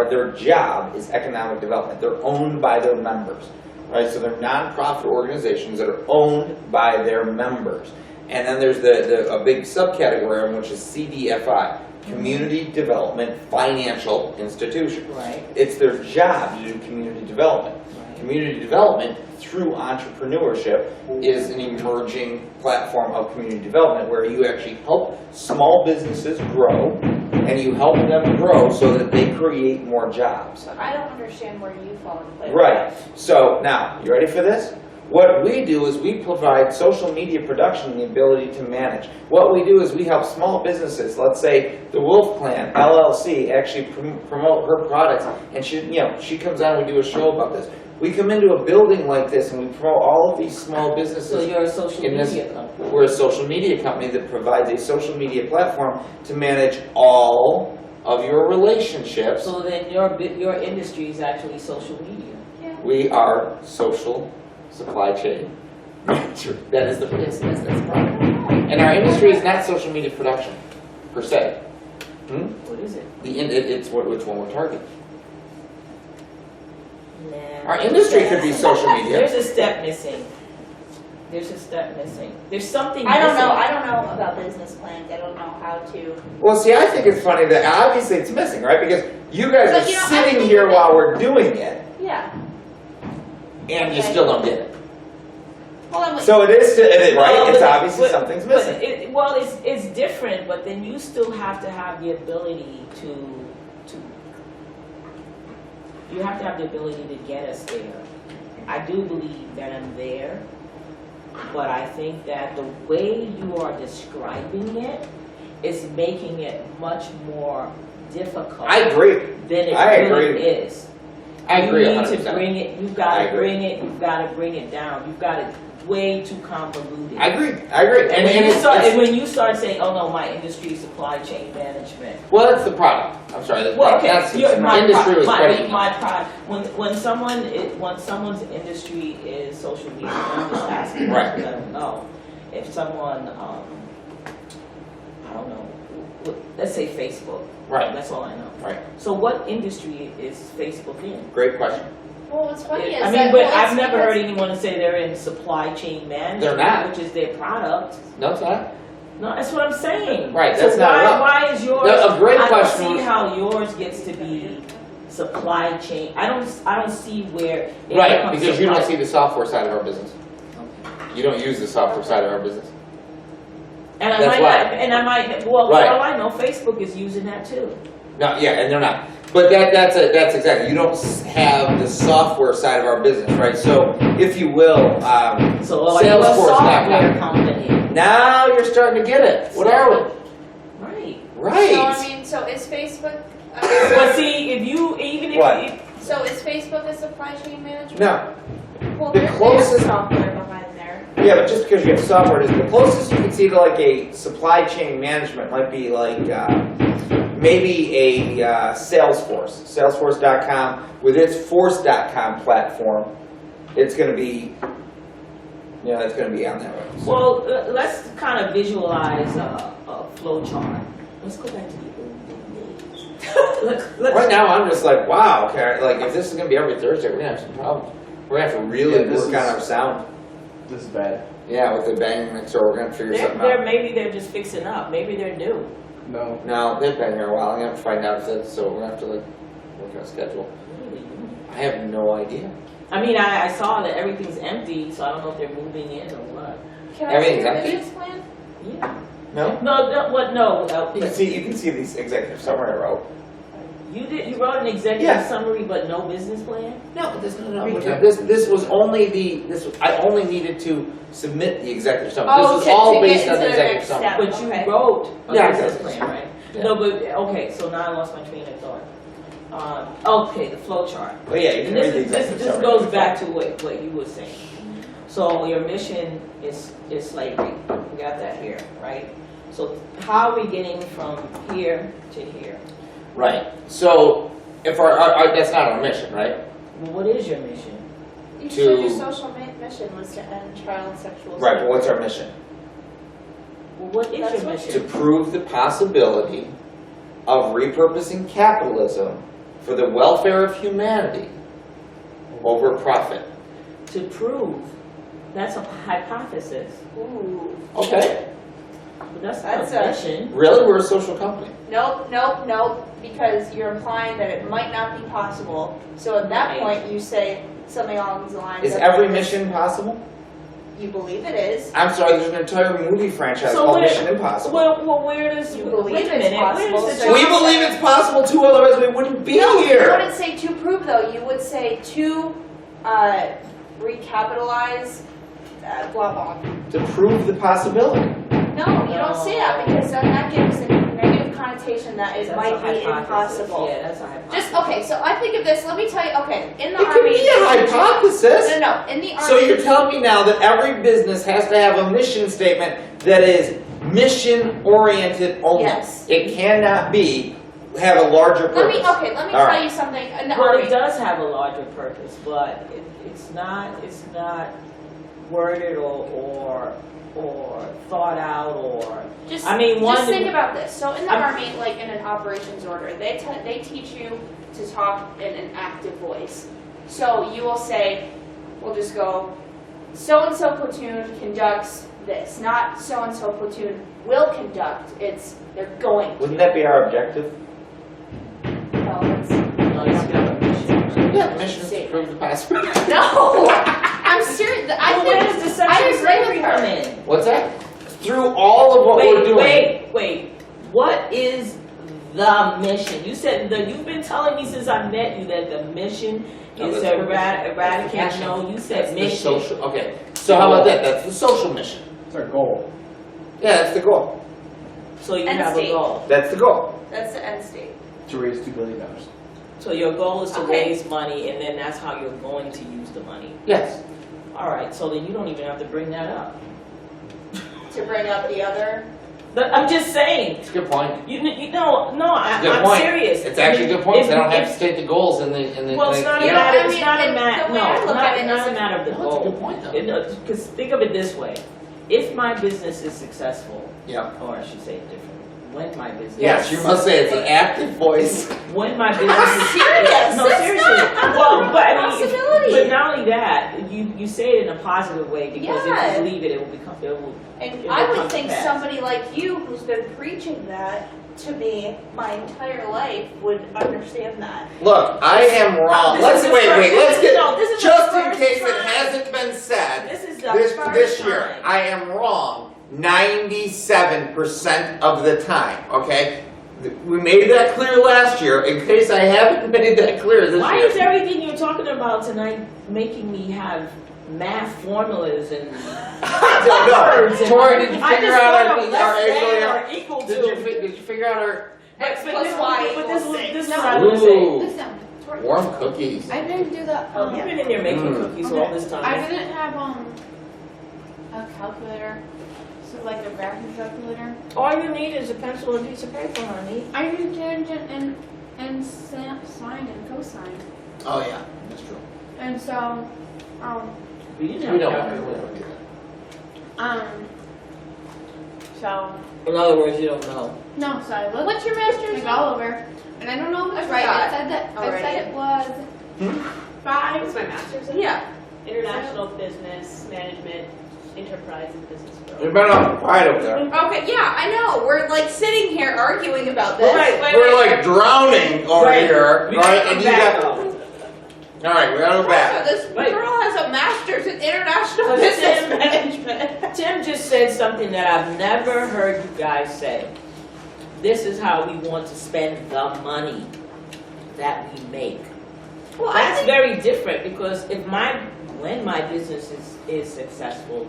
Speaker 5: their job is economic development. They're owned by their members, right? So they're nonprofit organizations that are owned by their members. And then there's a big subcategory, which is CDFI, Community Development Financial Institution.
Speaker 1: Right.
Speaker 5: It's their job to do community development.
Speaker 1: Right.
Speaker 5: Community development through entrepreneurship is an emerging platform of community development where you actually help small businesses grow and you help them grow so that they create more jobs.
Speaker 3: So I don't understand where you fall in place.
Speaker 5: Right. So now, you ready for this? What we do is we provide social media production and the ability to manage. What we do is we help small businesses, let's say the Wolf Clan LLC, actually promote her products, and she comes on and we do a show about this. we come into a building like this and we promote all of these small
Speaker 1: So
Speaker 5: businesses.
Speaker 1: you're a social
Speaker 5: In this-
Speaker 1: media company.
Speaker 5: We're a social media company that provides a social media platform to manage all of your relationships.
Speaker 1: So then your industry is actually social media.
Speaker 5: We are social supply chain manager. That is the business, that's the problem. And our industry is not social media production, per se.
Speaker 1: What is it?
Speaker 5: It's which one we're targeting.
Speaker 1: Nah.
Speaker 5: Our industry could be social media.
Speaker 1: There's a step missing. There's a step missing. There's something
Speaker 3: I don't
Speaker 1: missing.
Speaker 3: know. I don't know about business plans. I don't know how to.
Speaker 5: Well, see, I think it's funny that obviously it's missing, right? Because you guys
Speaker 3: But,
Speaker 5: are
Speaker 3: you know, I
Speaker 5: sitting
Speaker 3: think
Speaker 5: here
Speaker 3: that-
Speaker 5: while we're doing it,
Speaker 3: Yeah.
Speaker 5: and you
Speaker 3: Okay.
Speaker 5: still don't get it.
Speaker 3: Hold on. Wait.
Speaker 5: So it is, right?
Speaker 1: Well,
Speaker 5: It's
Speaker 1: but-
Speaker 5: obviously
Speaker 1: but-
Speaker 5: something's
Speaker 1: but
Speaker 5: missing.
Speaker 1: it's different, but then you still have to have the ability to you have to have the ability to get us there. I do believe that I'm there, but I think that the way you are describing it is making it much more difficult
Speaker 5: I agree.
Speaker 1: than it
Speaker 5: I
Speaker 1: really
Speaker 5: agree.
Speaker 1: is.
Speaker 5: I agree
Speaker 1: You need
Speaker 5: 100%.
Speaker 1: to bring it, you've
Speaker 5: I
Speaker 1: got to
Speaker 5: agree.
Speaker 1: bring it, you've got to bring it down. You've got it way too convoluted.
Speaker 5: I agree. I agree.
Speaker 1: And when, you
Speaker 5: it's,
Speaker 1: start,
Speaker 5: it's-
Speaker 1: and when you start saying, oh no, my industry is supply chain management.
Speaker 5: well, that's the product. I'm sorry. That's,
Speaker 1: Well, okay,
Speaker 5: that's
Speaker 1: my
Speaker 5: industry was credit.
Speaker 1: my product. When someone's industry is social media, I'm just asking
Speaker 5: Right.
Speaker 1: because I don't know. If someone, I don't know, let's say Facebook.
Speaker 5: Right.
Speaker 1: That's all I know.
Speaker 5: Right.
Speaker 1: So what industry is Facebook in?
Speaker 5: Great question.
Speaker 3: Well, what's funny is
Speaker 1: I
Speaker 3: that.
Speaker 1: mean, but
Speaker 3: well, it's
Speaker 1: I've never
Speaker 3: because-
Speaker 1: heard anyone say they're in supply chain management,
Speaker 5: They're not.
Speaker 1: which is their product.
Speaker 5: No, it's not.
Speaker 1: No, that's what I'm saying.
Speaker 5: Right,
Speaker 1: So
Speaker 5: that's not right.
Speaker 1: why is yours?
Speaker 5: A great
Speaker 1: I
Speaker 5: question
Speaker 1: don't
Speaker 5: was-
Speaker 1: see how yours gets to be supply chain. I don't see where. it
Speaker 5: Right,
Speaker 1: becomes
Speaker 5: because you don't
Speaker 1: supply-
Speaker 5: see the software side of our business. You don't use the software side of our business.
Speaker 1: And I
Speaker 5: That's
Speaker 1: might
Speaker 5: why.
Speaker 1: not, and I might. Well,
Speaker 5: Right.
Speaker 1: for all I know, Facebook is using that too.
Speaker 5: No, yeah, and they're not. But that's exactly. You don't have the software side of our business, right? So, if you will,
Speaker 1: So like a
Speaker 5: Salesforce.com.
Speaker 1: software company,
Speaker 5: now you're starting to get it. What are we?
Speaker 1: right?
Speaker 5: Right.
Speaker 3: So I mean, so is Facebook?
Speaker 1: But see, if you even if
Speaker 5: What?
Speaker 1: you,
Speaker 3: So is Facebook a supply chain management?
Speaker 5: No.
Speaker 3: Well,
Speaker 5: The
Speaker 3: there's
Speaker 5: closest-
Speaker 3: software behind there.
Speaker 5: Yeah, but just because you have software, the closest you can see to like a supply chain management might be like maybe a Salesforce. Salesforce.com with its Force.com platform. It's going to be, it's going to be on that way. So-
Speaker 1: well, let's kind of visualize a flow chart. Let's go back to the old days. Let's,
Speaker 5: Right now, I'm just like, wow. Okay, like if this is going to be every Thursday, we're going to have some problems. We're going to have to really
Speaker 6: Yeah, this
Speaker 5: work on
Speaker 6: is-
Speaker 5: our sound.
Speaker 6: This is bad.
Speaker 5: Yeah, with the banging mixer, we're going to figure something
Speaker 1: they're
Speaker 5: out.
Speaker 1: maybe they're just fixing up. Maybe they're new.
Speaker 6: No.
Speaker 5: No, they've been here a while. I'm going to find out if that's, so we're going to have to like work on a schedule. I have no idea.
Speaker 1: I mean, I saw that everything's empty, so I don't know if they're moving in or what.
Speaker 3: Can I see
Speaker 5: Everything's
Speaker 3: your
Speaker 5: empty.
Speaker 3: business plan?
Speaker 1: Yeah.
Speaker 5: No?
Speaker 1: No, what? No.
Speaker 5: You can see these executive summary I wrote.
Speaker 1: You wrote an executive
Speaker 5: Yeah.
Speaker 1: summary, but no business plan.
Speaker 5: No, this
Speaker 1: Okay.
Speaker 5: this was only I only needed to submit the executive summary.
Speaker 3: Oh,
Speaker 5: This was all
Speaker 3: to get
Speaker 5: based on
Speaker 3: into
Speaker 5: the
Speaker 3: the
Speaker 5: executive
Speaker 3: next
Speaker 5: summary.
Speaker 3: step.
Speaker 1: But you
Speaker 3: Okay.
Speaker 1: wrote a
Speaker 5: Yeah,
Speaker 1: business
Speaker 5: exactly.
Speaker 1: plan, right?
Speaker 5: Yeah.
Speaker 1: No, but okay. So now I lost my train of thought. Okay, the flow chart.
Speaker 5: But yeah, you can
Speaker 1: And
Speaker 5: read the
Speaker 1: this
Speaker 5: executive
Speaker 1: this
Speaker 5: summary.
Speaker 1: goes back to what you were saying. So your mission is slavery. We got that here, right? So how are we getting from here to here?
Speaker 5: Right. So if our that's not our mission, right?
Speaker 1: Well, what is your mission?
Speaker 3: You
Speaker 5: To-
Speaker 3: said your social mission was to end child sexual
Speaker 5: Right. But what's our mission?
Speaker 1: Well, what is
Speaker 3: That's
Speaker 1: your
Speaker 3: what-
Speaker 5: To
Speaker 1: mission?
Speaker 5: prove the possibility of repurposing capitalism for the welfare of humanity over profit.
Speaker 1: To prove. That's a hypothesis.
Speaker 3: Ooh.
Speaker 5: Okay.
Speaker 1: But that's
Speaker 3: That's
Speaker 1: not a
Speaker 3: a-
Speaker 1: mission.
Speaker 5: Really, we're a social company.
Speaker 3: Nope, because you're implying that it might not be possible. So at that
Speaker 1: Right.
Speaker 3: point, you say something along the lines
Speaker 5: Is
Speaker 3: of
Speaker 5: every
Speaker 3: like,
Speaker 5: mission possible?
Speaker 3: You believe it is.
Speaker 5: I'm sorry, there's an entire movie franchise
Speaker 1: So
Speaker 5: called
Speaker 1: where-
Speaker 5: Mission Impossible.
Speaker 1: Well, where does
Speaker 3: You believe
Speaker 1: wait a
Speaker 3: it's
Speaker 1: minute?
Speaker 3: possible,
Speaker 1: Where's the
Speaker 3: so-
Speaker 5: We
Speaker 1: job?
Speaker 5: believe it's possible too, otherwise we wouldn't be
Speaker 3: No, you
Speaker 5: here.
Speaker 3: wouldn't say to prove though. You would say to recapitalize blah blah.
Speaker 5: To prove the possibility.
Speaker 3: No, you don't say that because then that gives a negative connotation connotation that it
Speaker 1: That's
Speaker 3: might
Speaker 1: a
Speaker 3: be
Speaker 1: hypothesis.
Speaker 3: impossible.
Speaker 1: Yeah, that's a hypothesis.
Speaker 3: Just, okay, so I think of this, let me tell you, okay, in the
Speaker 5: It could
Speaker 3: Army.
Speaker 5: be a hypothesis.
Speaker 3: No, in the Army.
Speaker 5: So you're telling me now that every business has to have a mission statement that is mission-oriented only?
Speaker 3: Yes.
Speaker 5: It cannot be, have a larger purpose.
Speaker 3: Let me
Speaker 5: All
Speaker 3: tell
Speaker 5: right.
Speaker 3: you something, in the
Speaker 1: Well,
Speaker 3: Army.
Speaker 1: it does have a larger purpose, but it's not worded or thought out or,
Speaker 3: Just,
Speaker 1: I mean, one.
Speaker 3: just think about this. So in the
Speaker 1: I'm-
Speaker 3: Army, like in an operations order, they teach you to talk in an active voice. So you will say, we'll just go, so-and-so platoon conducts this, not so-and-so platoon will conduct, it's, they're going to.
Speaker 4: Wouldn't that be our objective?
Speaker 3: No, it's,
Speaker 1: No, it's not a mission.
Speaker 5: Yeah, the mission is to prove the password.
Speaker 3: no, I'm serious, I
Speaker 1: Well, where
Speaker 3: think,
Speaker 1: does the
Speaker 3: I
Speaker 1: sexual
Speaker 3: agree
Speaker 1: slavery
Speaker 3: with her.
Speaker 1: come in?
Speaker 5: What's that? Through all of what we're doing.
Speaker 1: Wait. What is the mission? You said you've been telling me since I met you that the mission
Speaker 5: No,
Speaker 1: is
Speaker 5: that's
Speaker 1: to
Speaker 5: what it is.
Speaker 1: eradicate.
Speaker 5: That's the
Speaker 1: No, you
Speaker 5: That's
Speaker 1: said
Speaker 5: the
Speaker 1: mission.
Speaker 5: social, okay. So how about that? That's the social mission.
Speaker 6: It's our goal.
Speaker 5: Yeah, that's the goal.
Speaker 1: So you
Speaker 3: End
Speaker 1: have
Speaker 3: state.
Speaker 1: a goal.
Speaker 5: That's the goal.
Speaker 3: That's the end state.
Speaker 6: To raise $2 billion.
Speaker 1: So your goal is to
Speaker 3: Okay.
Speaker 1: raise money, and then that's how you're going to use the money.
Speaker 5: Yes.
Speaker 1: All right. So then you don't even have to bring that up.
Speaker 3: To bring up the other,
Speaker 1: But I'm just saying.
Speaker 5: It's a good point.
Speaker 1: You know,
Speaker 5: Good
Speaker 1: I'm
Speaker 5: point.
Speaker 1: serious.
Speaker 5: It's actually a good point.
Speaker 1: If-
Speaker 5: They don't have
Speaker 1: if-
Speaker 5: to state the goals in the.
Speaker 1: Well, it's not a
Speaker 5: you know,
Speaker 1: matter.
Speaker 3: I
Speaker 1: It's
Speaker 3: mean,
Speaker 1: not a
Speaker 3: and
Speaker 1: matter.
Speaker 3: the way I
Speaker 1: No,
Speaker 3: look at it
Speaker 1: not
Speaker 3: is
Speaker 1: a matter of the
Speaker 5: No, it's a
Speaker 1: goal.
Speaker 5: good point, though.
Speaker 1: Because think of it this way: if my business is successful,
Speaker 5: Yeah.
Speaker 1: or I should say it differently, when my business.
Speaker 5: Yes, you must say it's an active voice.
Speaker 1: When my business is
Speaker 3: serious.
Speaker 1: No,
Speaker 3: That's
Speaker 1: seriously.
Speaker 3: not
Speaker 1: Well, but I mean,
Speaker 3: possibility.
Speaker 1: but not only that, you say it in a positive way because
Speaker 3: Yeah.
Speaker 1: if you believe it, it will become. It will.
Speaker 3: and
Speaker 1: It
Speaker 3: I
Speaker 1: will
Speaker 3: would
Speaker 1: come to
Speaker 3: think
Speaker 1: pass.
Speaker 3: somebody like you who's been preaching that to me my entire life would understand that.
Speaker 5: Look, I am wrong.
Speaker 1: This
Speaker 5: Let's
Speaker 1: is the
Speaker 5: wait.
Speaker 1: first-
Speaker 5: Let's get
Speaker 1: no, this is the
Speaker 5: just in
Speaker 1: first
Speaker 5: case it
Speaker 1: time.
Speaker 5: hasn't been said.
Speaker 1: This is the
Speaker 5: This
Speaker 1: first
Speaker 5: year,
Speaker 1: time.
Speaker 5: I am wrong 97% of the time. Okay, we made that clear last year. In case I haven't made that clear this
Speaker 1: Why
Speaker 5: year.
Speaker 1: is everything you're talking about tonight making me have math formulas and words? and-
Speaker 5: Tori, did you
Speaker 1: I
Speaker 5: figure
Speaker 1: just
Speaker 5: out
Speaker 1: thought
Speaker 5: our,
Speaker 1: of less than
Speaker 5: our
Speaker 1: or equal to.
Speaker 5: did you figure out our
Speaker 3: X
Speaker 1: But
Speaker 3: plus
Speaker 1: this-
Speaker 3: Y
Speaker 1: but
Speaker 3: equals
Speaker 1: this
Speaker 3: 6.
Speaker 1: is what I would say.
Speaker 5: Ooh,
Speaker 7: Listen,
Speaker 5: warm cookies?
Speaker 7: I didn't do the.
Speaker 1: Oh, you've been in there making cookies all this
Speaker 7: I
Speaker 1: time.
Speaker 7: didn't have a calculator, so like a graphing calculator.
Speaker 1: All you need is a pencil and a piece of paper, honey.
Speaker 7: I do tangent and sine and cosine,
Speaker 5: Oh yeah, that's true.
Speaker 7: and so
Speaker 1: You didn't
Speaker 5: We
Speaker 1: have
Speaker 5: don't
Speaker 1: to
Speaker 5: want
Speaker 1: calculate.
Speaker 5: to do that.
Speaker 7: so
Speaker 1: In other words, you don't know.
Speaker 7: no, so I looked
Speaker 3: What's your master's?
Speaker 7: like all over, and I don't know if it's
Speaker 3: I
Speaker 7: right.
Speaker 3: forgot
Speaker 7: It said that
Speaker 3: already.
Speaker 7: it was
Speaker 8: What's
Speaker 7: 5.
Speaker 8: my master's in?
Speaker 3: Yeah.
Speaker 8: International Business Management, Enterprise and Business
Speaker 5: You
Speaker 8: Growth.
Speaker 5: better not quiet over there.
Speaker 3: Okay, yeah, I know. We're like sitting here arguing about this.
Speaker 1: Right.
Speaker 5: We're like drowning over
Speaker 1: Right.
Speaker 5: here,
Speaker 1: We
Speaker 5: right?
Speaker 1: gotta
Speaker 5: And
Speaker 1: come
Speaker 5: you
Speaker 1: back
Speaker 5: got.
Speaker 1: up.
Speaker 5: All right, we gotta go
Speaker 3: So
Speaker 5: back.
Speaker 3: this
Speaker 1: Right.
Speaker 3: girl has a master's in international
Speaker 1: But
Speaker 3: business
Speaker 1: Tim-
Speaker 3: management.
Speaker 1: Tim just said something that I've never heard you guys say. This is how we want to spend the money that we make.
Speaker 3: Well, I
Speaker 1: That's
Speaker 3: think
Speaker 1: very different because when my business is successful,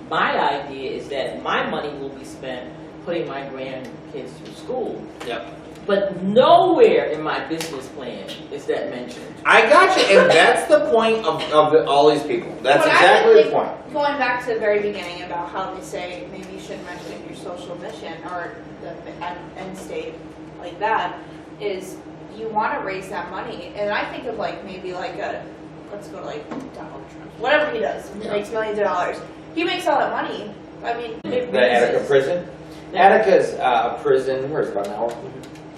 Speaker 1: my idea is that my money will be spent putting my grandkids through school.
Speaker 5: Yep.
Speaker 1: But nowhere in my business plan is that mentioned.
Speaker 5: I got you, and that's the point of all these people. That's
Speaker 3: What I
Speaker 5: exactly
Speaker 3: would
Speaker 5: the
Speaker 3: think-
Speaker 5: point.
Speaker 3: going back to the very beginning about how they say maybe you shouldn't mention your social mission or the end state like that, is you want to raise that money. And I think of like maybe like let's go to like Donald Trump. Whatever he does, he
Speaker 5: Yeah.
Speaker 3: makes millions of dollars. He makes all that money. I mean,
Speaker 4: The Attica prison? Attica's a prison, where's it, about an hour from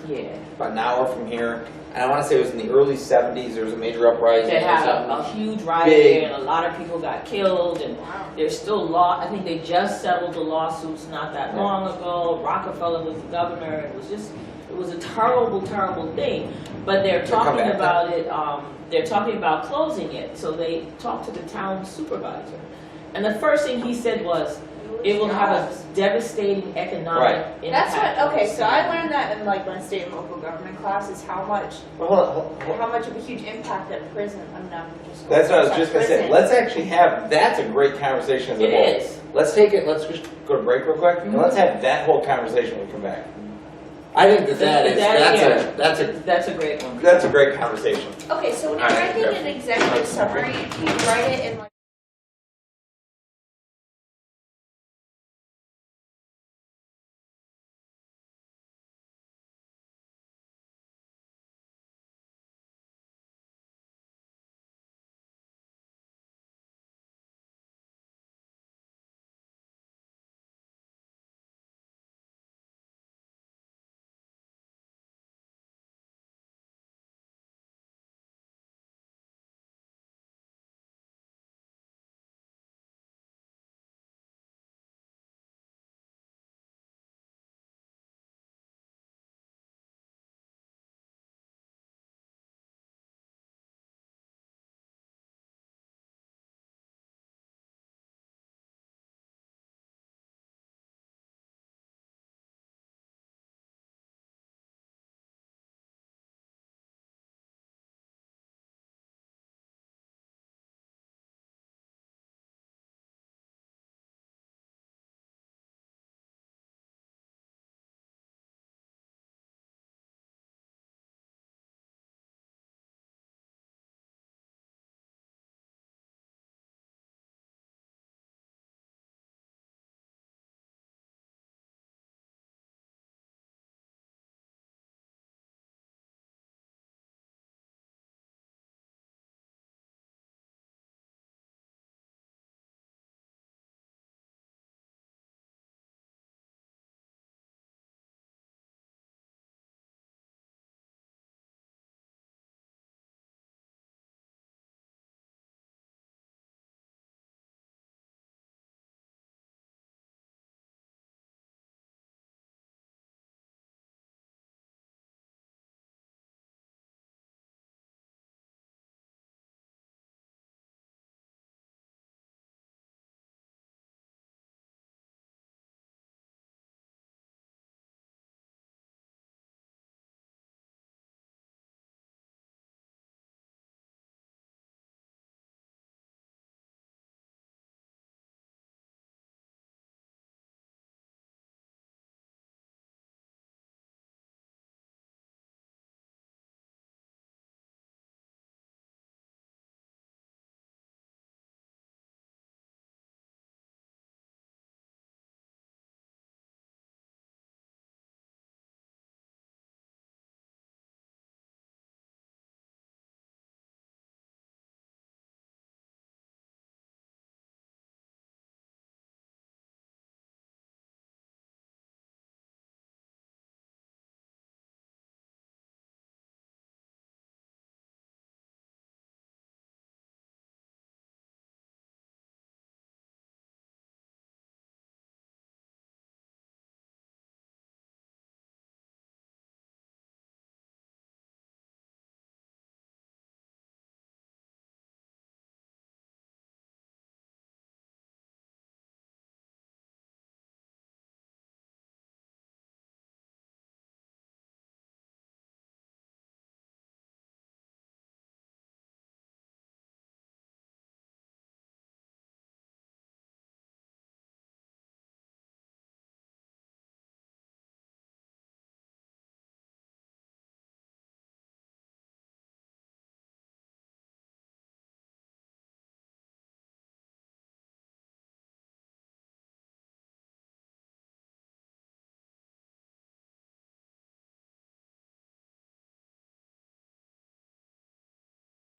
Speaker 4: here?
Speaker 1: Yeah.
Speaker 4: About an hour from here. And I want to say it was in the early 70s, there was a major uprising
Speaker 1: They
Speaker 4: or
Speaker 1: had
Speaker 4: something.
Speaker 1: a huge riot
Speaker 4: Big.
Speaker 1: there, and a lot of people got killed, and there's still I think they just settled the lawsuits not that long ago. Rockefeller was the governor. It was a terrible, terrible thing. But they're
Speaker 4: come
Speaker 1: talking
Speaker 4: back.
Speaker 1: about it. They're talking about closing it. So they talked to the town supervisor, and the first thing he said was, it will have a devastating economic impact.
Speaker 3: that's what.
Speaker 1: on
Speaker 3: Okay,
Speaker 1: the
Speaker 3: so I
Speaker 1: city.
Speaker 3: learned that in like my state and local government class is how much
Speaker 4: Well, hold on.
Speaker 3: of a huge impact that prison. I'm not just.
Speaker 4: That's what I was
Speaker 3: that
Speaker 4: just going to say.
Speaker 3: prison-
Speaker 4: Let's actually have, that's a great conversation as a
Speaker 1: It
Speaker 4: whole.
Speaker 1: is.
Speaker 4: Let's take it, let's just go to break real quick, and
Speaker 1: Mhm.
Speaker 4: let's have that whole conversation when we come back.
Speaker 5: I think that's a
Speaker 1: That's a great one.
Speaker 4: That's a great conversation.
Speaker 3: Okay, so when you're
Speaker 5: Alright,
Speaker 3: writing
Speaker 5: yeah.
Speaker 3: an executive summary, you write it in like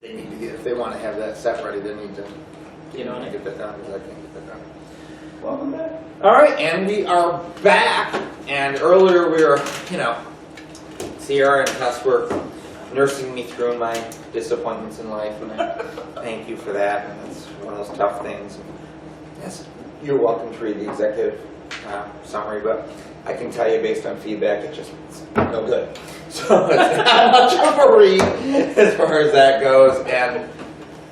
Speaker 5: they need to get, if they want to have that set ready, they need to
Speaker 1: Get on it.
Speaker 5: get that done, because I can't get that done.
Speaker 6: Welcome back.
Speaker 5: All right, and we are back. And earlier we were, Sierra and Tess were nursing me through my disappointments in life, and I thank you for that. And it's one of those tough things. Yes, you're welcome to read the executive summary, but I can tell you based on feedback, it's no good. So it's not much of a read as far as that goes, and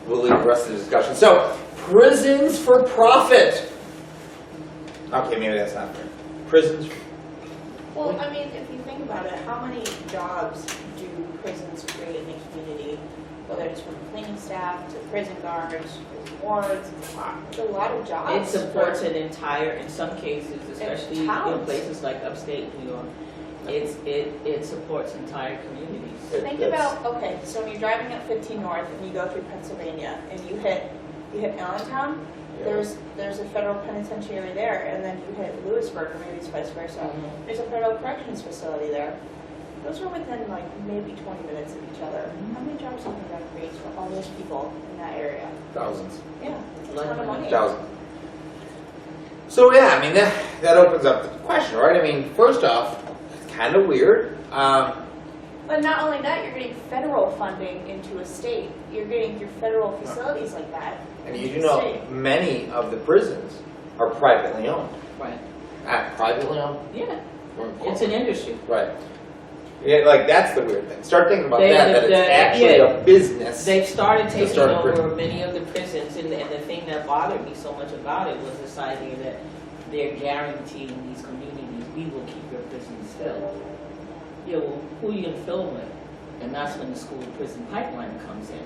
Speaker 5: we'll leave the rest of the discussion. So, prisons for profit. Okay, maybe that's not fair. Prisons.
Speaker 3: Well, I mean, if you think about it, how many jobs do prisons create in the community? Whether it's from cleaning staff to prison guards, prison wards, it's a lot of jobs.
Speaker 1: It supports an entire, in some cases, especially in
Speaker 3: towns.
Speaker 1: places like upstate New York, it supports entire communities.
Speaker 3: Think about, okay, so when you're driving up 15 North and you go through Pennsylvania and you hit Allentown, there's a federal penitentiary there, and then you hit Lewisburg, or maybe it's vice versa. There's a federal corrections facility there. Those are within like maybe 20 minutes of each other. How many jobs do you think that creates for all those people in that area?
Speaker 5: Thousands.
Speaker 3: Yeah, it's a ton of money.
Speaker 5: Thousands. So yeah, I mean, that opens up the question, right? I mean, first off, it's kind of weird.
Speaker 3: But not only that, you're getting federal funding into a state. You're getting your federal facilities like that.
Speaker 5: And you
Speaker 3: into
Speaker 5: do
Speaker 3: a
Speaker 5: know,
Speaker 3: state.
Speaker 5: many of the prisons are privately owned.
Speaker 1: Right.
Speaker 5: Privately owned?
Speaker 1: Yeah, it's an industry.
Speaker 5: Right. Yeah, like that's the weird thing. Start thinking about
Speaker 1: They-
Speaker 5: that it's actually
Speaker 1: yeah.
Speaker 5: a business.
Speaker 1: They've started taking
Speaker 5: start a
Speaker 1: over
Speaker 5: prison.
Speaker 1: many of the prisons, and the thing that bothered me so much about it was this idea that they're guaranteeing these communities, we will keep your prisons filled. Yeah, well, who are you going to fill them with? And that's when the school-to-prison pipeline comes in.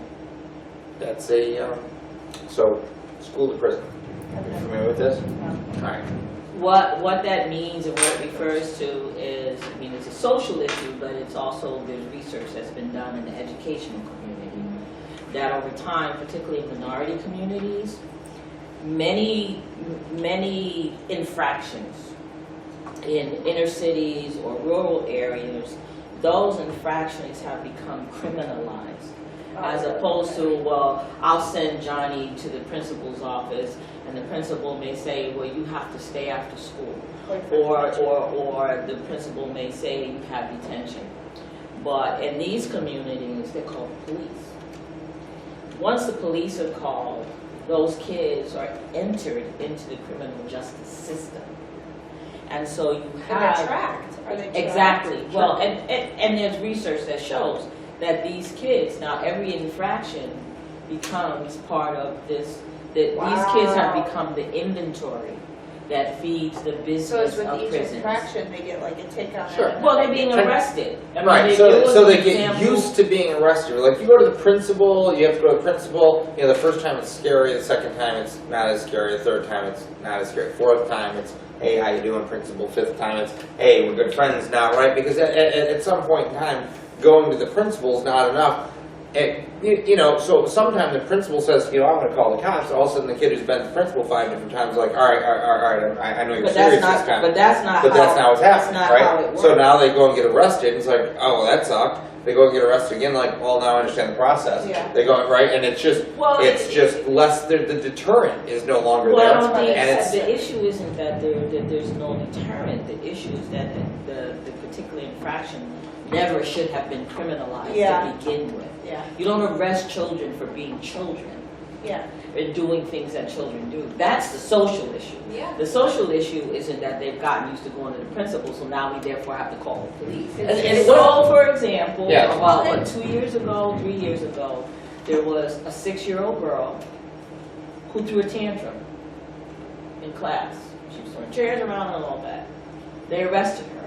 Speaker 5: That's a, so, school to prison. You familiar with this? All right.
Speaker 1: What that means and what it refers to is, I mean, it's a social issue, but it's also, there's research that's been done in the educational community, that over time, particularly in minority communities, many infractions in inner cities or rural areas, those infractions have become criminalized. As opposed to, well, I'll send Johnny to the principal's office, and the principal may say, well, you have to stay after school. Or the principal may say you have detention. But in these communities, they're called police. Once the police are called, those kids are entered into the criminal justice system. And so you
Speaker 3: And
Speaker 1: have...
Speaker 3: they're tracked. Are they tracked?
Speaker 1: Exactly. Well, and there's research that shows that these kids, now every infraction becomes part of this, that these kids have become the inventory that feeds the
Speaker 3: So it's
Speaker 1: business
Speaker 3: with
Speaker 1: of
Speaker 3: each
Speaker 1: prisons.
Speaker 3: infraction, they get like a take on
Speaker 5: Sure.
Speaker 3: it.
Speaker 1: Well, they're being arrested. I mean,
Speaker 5: Right,
Speaker 1: there was
Speaker 5: so
Speaker 1: an
Speaker 5: they get
Speaker 1: example-
Speaker 5: used to being arrested. Like, you go to the principal, you have to go to the principal, you know, the first time it's scary, the second time it's not as scary, the third time it's not as scary, fourth time it's, hey, how you doing, principal, fifth time it's, hey, we're good friends now, right? Because at some point in time, going to the principal is not enough. And, you know, so sometimes the principal says, you know, I'm going to call the cops. All of a sudden, the kid who's been to the principal 5 different times is like, all right, I know you're
Speaker 1: But
Speaker 5: serious
Speaker 1: that's
Speaker 5: this
Speaker 1: not,
Speaker 5: time.
Speaker 1: but that's not
Speaker 5: But that's not what's happening,
Speaker 1: that's not how it
Speaker 5: right?
Speaker 1: works.
Speaker 5: So now they go and get arrested. It's like, oh, well, that sucked. They go and get arrested again. Like, well, now I understand the process.
Speaker 3: Yeah.
Speaker 5: They go right, and it's just,
Speaker 1: Well,
Speaker 5: it's just less. The deterrent is no longer
Speaker 1: Well, I
Speaker 5: there,
Speaker 1: don't think
Speaker 5: and it's
Speaker 1: the issue isn't that there's no deterrent. The issue is that the particular infraction never should have been criminalized
Speaker 3: Yeah.
Speaker 1: to begin with.
Speaker 3: Yeah,
Speaker 1: You don't arrest children for being children
Speaker 3: yeah,
Speaker 1: and doing things that children do. That's the social issue.
Speaker 3: yeah.
Speaker 1: The social issue isn't that they've gotten used to going to the principal, so now we therefore have to call the police. And so, for example,
Speaker 5: Yeah.
Speaker 1: about 2 years ago, 3 years ago, there was a 6-year-old girl who threw a tantrum in class. She was throwing chairs around and all that. They arrested her.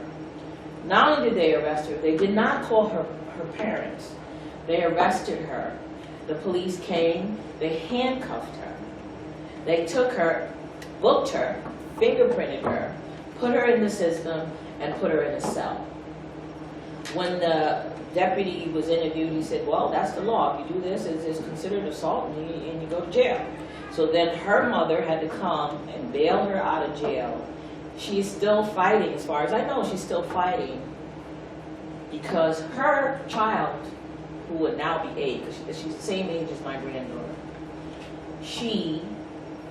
Speaker 1: Not only did they arrest her, they did not call her parents. They arrested her. The police came, they handcuffed her. They took her, booked her, fingerprinted her, put her in the system, and put her in a cell. When the deputy was interviewed, he said, well, that's the law. If you do this, it's considered assault and you go to jail. So then her mother had to come and bail her out of jail. She's still fighting, as far as I know, she's still fighting because her child, who would now be 8, because she's the same age as my granddaughter, she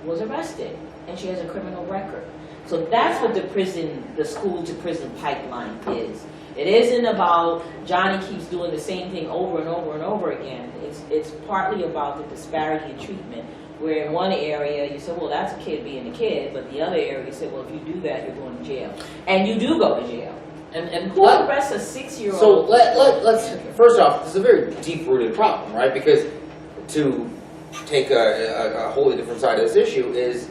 Speaker 1: was arrested and she has a criminal record. So that's what the school to prison pipeline is. It isn't about Johnny keeps doing the same thing over and over and over again. It's partly about the disparity in treatment, where in one area you say, well, that's a kid being a kid, but the other area you say, well, if you do that, you're going to jail. And you do go to jail. And who arrests a 6-year-old?
Speaker 5: So let's first off, this is a very deep-rooted problem, right? Because to take a wholly different side of this issue is,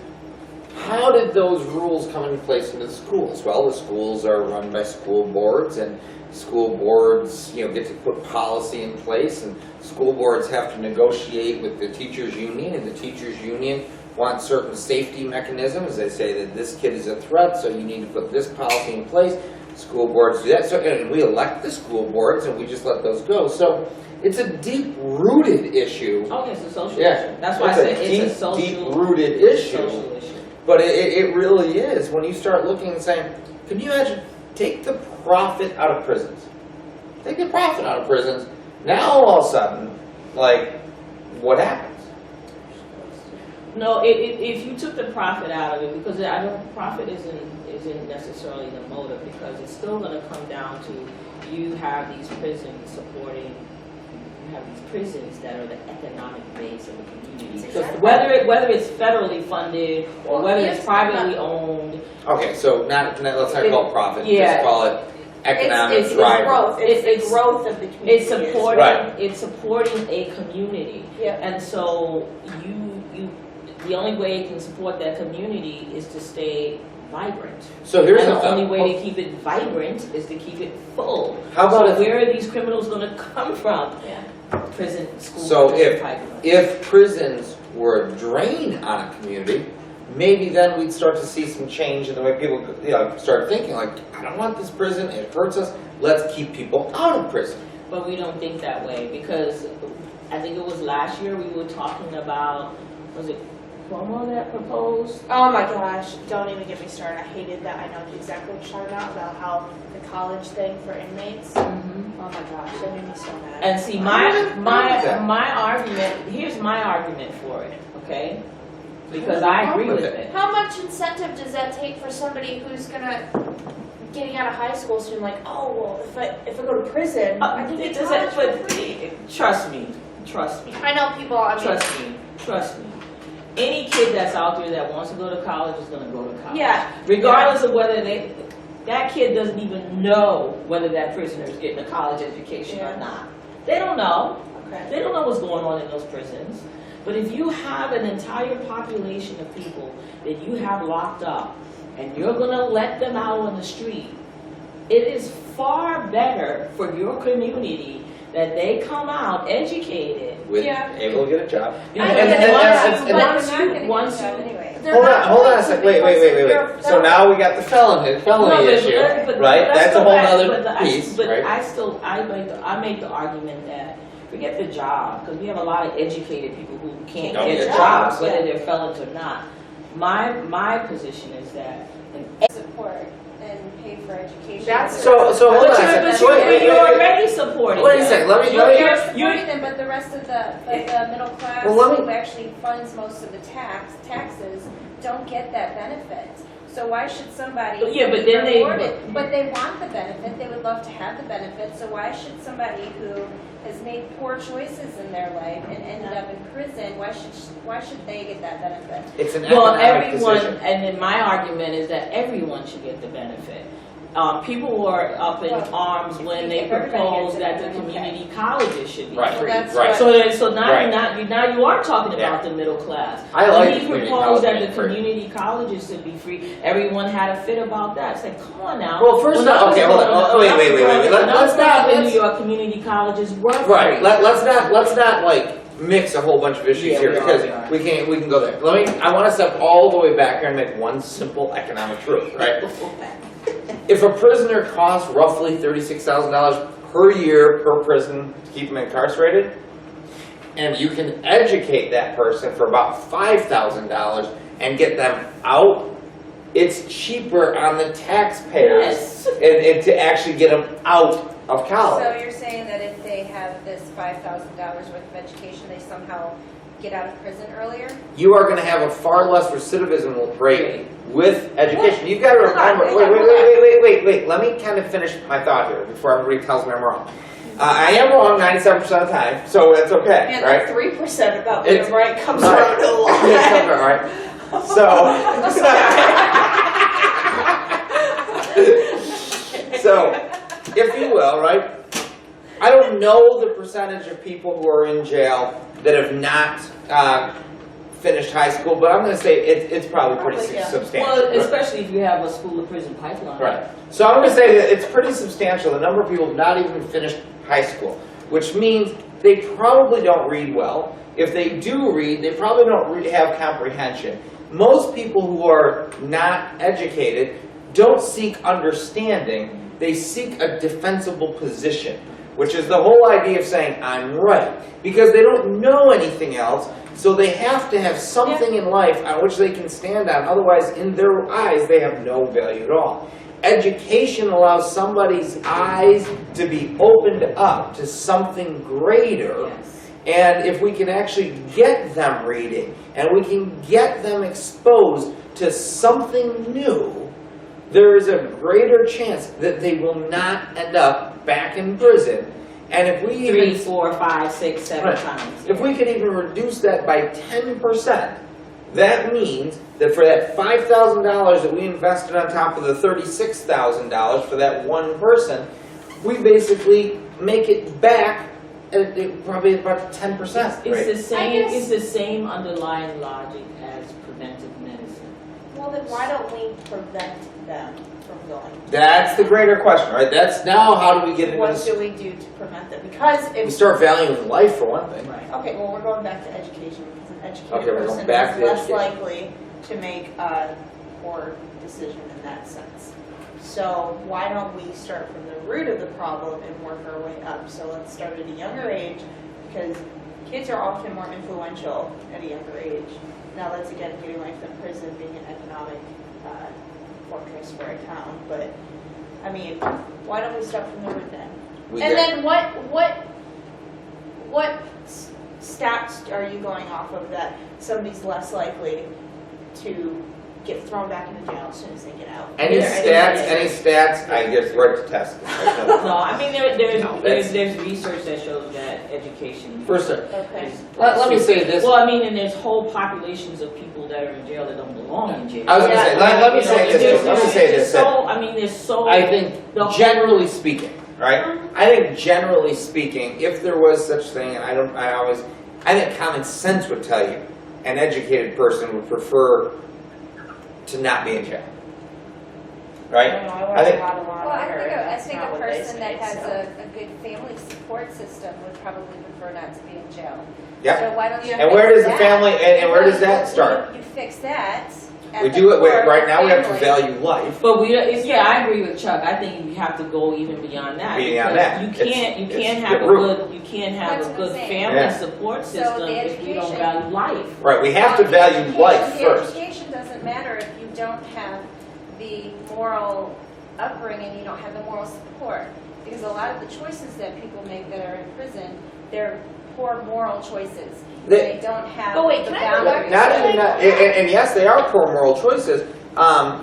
Speaker 5: how did those rules come into place into the schools? Well, the schools are run by school boards, and school boards, you know, get to put policy in place, and school boards have to negotiate with the teachers' union, and the teachers' union want certain safety mechanisms. They say that this kid is a threat, so you need to put this policy in place. school boards do that. So, and we elect the school boards and we just let those go. So it's a deep-rooted issue.
Speaker 1: Okay, it's a social
Speaker 5: Yeah.
Speaker 1: issue. That's why I say it's a social,
Speaker 5: deep-rooted issue.
Speaker 1: social issue.
Speaker 5: But it really is, when you start looking and saying, can you imagine, take the profit out of prisons. Take the profit out of prisons. Now all of a sudden, like, what happens?
Speaker 1: No, if you took the profit out of it, because I don't, profit isn't necessarily the motive, because it's still gonna come down to, you have these prisons supporting, you have these prisons that are the economic base of the community.
Speaker 3: Exactly.
Speaker 1: Whether it's federally funded, or
Speaker 3: Well,
Speaker 1: whether
Speaker 3: yes,
Speaker 1: it's privately owned,
Speaker 5: Okay, so let's not call it profit,
Speaker 1: Yeah.
Speaker 5: just call it economic
Speaker 3: It's
Speaker 5: driver.
Speaker 3: growth, it's
Speaker 1: It's-
Speaker 3: the growth of the community.
Speaker 1: it's supporting,
Speaker 5: Right.
Speaker 1: it's supporting a community.
Speaker 3: Yeah.
Speaker 1: And so the only way it can support that community is to stay vibrant.
Speaker 5: So here's
Speaker 1: And
Speaker 5: the
Speaker 1: the only
Speaker 5: thing.
Speaker 1: way to keep it vibrant is to keep it full.
Speaker 5: How about
Speaker 1: So
Speaker 5: if-
Speaker 1: where are these criminals gonna come from?
Speaker 3: Yeah.
Speaker 1: Prison, school,
Speaker 5: So
Speaker 1: prison
Speaker 5: if-
Speaker 1: pipeline.
Speaker 5: If prisons were a drain on a community, maybe then we'd start to see some change in the way people, start thinking like, I don't want this prison, it hurts us, let's keep people out of prison.
Speaker 1: But we don't think that way, because I think it was last year we were talking about, was it Cuomo that proposed?
Speaker 3: Oh my gosh, don't even get me started. I hated that. I know exactly what you're talking about how the college thing for inmates. Oh my gosh, that made me so mad.
Speaker 1: And see, my argument, here's my argument for it, okay? Because I agree with it.
Speaker 3: How much incentive does that take for somebody who's getting out of high school soon? Like, oh well, if I go to prison, I can get college for free.
Speaker 1: Trust me.
Speaker 3: I know people. I mean,
Speaker 1: Trust me. Any kid that's out there that wants to go to college is gonna go to college.
Speaker 3: yeah.
Speaker 1: Regardless of whether that kid doesn't even know whether that prisoner is getting a college education or
Speaker 3: Yeah.
Speaker 1: not. They don't know.
Speaker 3: Okay.
Speaker 1: They don't know what's going on in those prisons. But if you have an entire population of people that you have locked up and you're gonna let them out on the street, it is far better for your community that they come out educated.
Speaker 5: With
Speaker 3: Yeah.
Speaker 5: able to get a job.
Speaker 1: Because
Speaker 5: and-
Speaker 1: once you,
Speaker 5: Hold on a second, wait. So now we got the felony issue, right?
Speaker 1: let's
Speaker 5: That's a
Speaker 1: go
Speaker 5: whole
Speaker 1: back,
Speaker 5: other
Speaker 1: but
Speaker 5: piece,
Speaker 1: But
Speaker 5: right?
Speaker 1: I make the argument that, forget the job, because we have a lot of educated people who can't
Speaker 5: Don't
Speaker 1: get
Speaker 5: get
Speaker 1: jobs,
Speaker 5: jobs,
Speaker 1: whether they're felons or not. My position is that,
Speaker 2: Support and pay for education.
Speaker 5: So hold on a second.
Speaker 1: but
Speaker 5: Wait.
Speaker 1: you're already supporting
Speaker 5: Wait a
Speaker 1: them.
Speaker 5: second, let me-
Speaker 2: You're
Speaker 1: You're-
Speaker 2: supporting them, but the rest of the middle class
Speaker 5: Well, let me-
Speaker 2: who actually funds most of the taxes don't get that benefit. So why should somebody
Speaker 1: Yeah, but
Speaker 2: be
Speaker 1: then they-
Speaker 2: rewarded? But they want the benefit, they would love to have the benefit, so why should somebody who has made poor choices in their life and ended up in prison, why should they get that benefit?
Speaker 5: It's an
Speaker 1: Well,
Speaker 5: economic
Speaker 1: everyone,
Speaker 5: decision.
Speaker 1: and then my argument is that everyone should get the benefit. People were up in arms when they
Speaker 2: If everybody
Speaker 1: proposed
Speaker 2: gets it,
Speaker 1: that the
Speaker 2: then okay.
Speaker 1: community colleges should be
Speaker 5: Right,
Speaker 1: free.
Speaker 2: that's
Speaker 5: right.
Speaker 1: So now
Speaker 5: Right.
Speaker 1: now you are talking
Speaker 5: Yeah.
Speaker 1: about the middle class.
Speaker 5: I like
Speaker 1: When
Speaker 5: the
Speaker 1: he
Speaker 5: community
Speaker 1: proposed
Speaker 5: college
Speaker 1: that
Speaker 5: being
Speaker 1: the
Speaker 5: free.
Speaker 1: community colleges should be free, everyone had a fit about that. It's like, come on now.
Speaker 5: Well, first
Speaker 1: When I
Speaker 5: of all,
Speaker 1: was
Speaker 5: okay, hold on.
Speaker 1: growing up-
Speaker 5: Oh, wait.
Speaker 1: when I was
Speaker 5: Let's
Speaker 1: growing
Speaker 5: not-
Speaker 1: up in
Speaker 5: let's-
Speaker 1: New York, community colleges were free.
Speaker 5: Right. Let's not like mix a whole bunch of issues
Speaker 1: Yeah,
Speaker 5: here
Speaker 1: we are,
Speaker 5: because
Speaker 1: we are.
Speaker 5: we can go there. I want to step all the way back here and make one simple economic truth, right? If a prisoner costs roughly $36,000 per year per prison to keep them incarcerated, and you can educate that person for about $5,000 and get them out, it's cheaper on the taxpayers
Speaker 1: Yes.
Speaker 5: and to actually get them out of college.
Speaker 2: So you're saying that if they have this $5,000 worth of education, they somehow get out of prison earlier?
Speaker 5: You are going to have a far less recidivism rate with education. You've got to
Speaker 3: Hold on,
Speaker 5: remember.
Speaker 3: hold
Speaker 5: Wait. Let me kind of finish my thought here before everybody tells me I'm wrong. I am wrong 97% of the time, so that's okay,
Speaker 3: And
Speaker 5: right?
Speaker 3: that 3% about being
Speaker 5: It's-
Speaker 3: right comes
Speaker 5: Right.
Speaker 3: around a lot.
Speaker 5: It's okay, all right. So, if you will, right? I don't know the percentage of people who are in jail that have not finished high school, but I'm going to say it's probably pretty
Speaker 3: Probably, yeah.
Speaker 5: substantial.
Speaker 1: Well,
Speaker 5: right?
Speaker 1: especially if you have a school to prison pipeline.
Speaker 5: Right. So I'm going to say that it's pretty substantial, the number of people who have not even finished high school, which means they probably don't read well. If they do read, they probably don't have comprehension. Most people who are not educated don't seek understanding, they seek a defensible position, which is the whole idea of saying, I'm right. Because they don't know anything else, so they have to have something in life on which they can stand on, otherwise in their eyes they have no value at all. Education allows somebody's eyes to be opened up to something greater.
Speaker 1: Yes.
Speaker 5: And if we can actually get them reading, and we can get them exposed to something new, there is a greater chance that they will not end up back in prison. And if we
Speaker 1: 3,
Speaker 5: even,
Speaker 1: 4, 5, 6, 7
Speaker 5: Right.
Speaker 1: times.
Speaker 5: if we could even reduce that by 10%, that means that for that $5,000 that we invested on top of the $36,000 for that one person, we basically make it back at probably about 10%.
Speaker 1: It's the same.
Speaker 3: guess-
Speaker 1: It's the same underlying logic as preventive medicine.
Speaker 3: Well, then why don't we prevent them from going?
Speaker 5: That's the greater question, right? That's now how do we get into
Speaker 3: What
Speaker 5: this?
Speaker 3: do we do to prevent them? Because
Speaker 5: We
Speaker 3: if,
Speaker 5: start valuing life for one thing.
Speaker 1: Right.
Speaker 3: okay, well, we're going back to education, because an educated
Speaker 5: Okay, we're going
Speaker 3: person
Speaker 5: back
Speaker 3: is
Speaker 5: to
Speaker 3: less
Speaker 5: education.
Speaker 3: likely to make a poor decision in that sense. So why don't we start from the root of the problem and work our way up? So let's start at a younger age, because kids are often more influential at a younger age. Now that's again getting away from prison being an economic fortress for a town, but I mean, why don't we start from the root then?
Speaker 5: We
Speaker 3: And
Speaker 5: get-
Speaker 3: then what stats are you going off of that somebody's less likely to get thrown back into jail as soon as they get out?
Speaker 5: Any stats, I guess right to test.
Speaker 1: No, I mean
Speaker 5: No, that's-
Speaker 1: there's research that shows that education.
Speaker 5: First,
Speaker 3: Okay.
Speaker 1: is-
Speaker 5: let me say this.
Speaker 1: Well, I mean, and there's whole populations of people that are in jail that don't belong in jail.
Speaker 5: I was gonna say, let me
Speaker 1: You know,
Speaker 5: say this,
Speaker 1: there's-
Speaker 5: let me say
Speaker 1: there's
Speaker 5: this.
Speaker 1: So, I mean, there's so.
Speaker 5: I think
Speaker 1: the whole-
Speaker 5: generally speaking, right? I think generally speaking, if there was such thing, and I think common sense would tell you, an educated person would prefer to not be in jail. Right?
Speaker 3: I don't know, I
Speaker 5: I
Speaker 3: watch
Speaker 5: think-
Speaker 3: a lot of Law
Speaker 2: Well,
Speaker 3: and
Speaker 2: I
Speaker 3: Order,
Speaker 2: think
Speaker 3: and
Speaker 2: I
Speaker 3: that's
Speaker 2: think
Speaker 3: not
Speaker 2: a
Speaker 3: what they
Speaker 2: person
Speaker 3: say,
Speaker 2: that has
Speaker 3: so.
Speaker 2: a good family support system would probably prefer not to be in jail.
Speaker 5: Yeah.
Speaker 2: So why don't you
Speaker 5: And where
Speaker 2: fix
Speaker 5: does the
Speaker 2: that?
Speaker 5: family, and where does that start?
Speaker 2: You fix that. at
Speaker 5: We
Speaker 2: the
Speaker 5: do it,
Speaker 2: core of
Speaker 5: right
Speaker 2: the
Speaker 5: now we have to
Speaker 2: family.
Speaker 5: value life.
Speaker 1: But yeah, I agree with Chuck. I think you have to go even beyond that.
Speaker 5: Beyond
Speaker 1: because
Speaker 5: that.
Speaker 1: You
Speaker 5: It's
Speaker 1: can't have
Speaker 5: the
Speaker 1: a
Speaker 5: root.
Speaker 1: good, you can't have
Speaker 2: That's
Speaker 1: a
Speaker 2: what
Speaker 1: good
Speaker 2: I'm saying.
Speaker 1: family
Speaker 5: Yeah.
Speaker 1: support
Speaker 2: So
Speaker 1: system
Speaker 2: the
Speaker 1: if you don't
Speaker 2: education-
Speaker 1: value life.
Speaker 5: Right, we have to value life
Speaker 2: The
Speaker 5: first.
Speaker 2: education doesn't matter if you don't have the moral upbringing, you don't have the moral support. Because a lot of the choices that people make that are in prison, they're poor moral choices. They don't have
Speaker 3: But wait,
Speaker 2: the
Speaker 3: can I go back
Speaker 2: boundaries.
Speaker 5: And yes, they are poor moral choices. And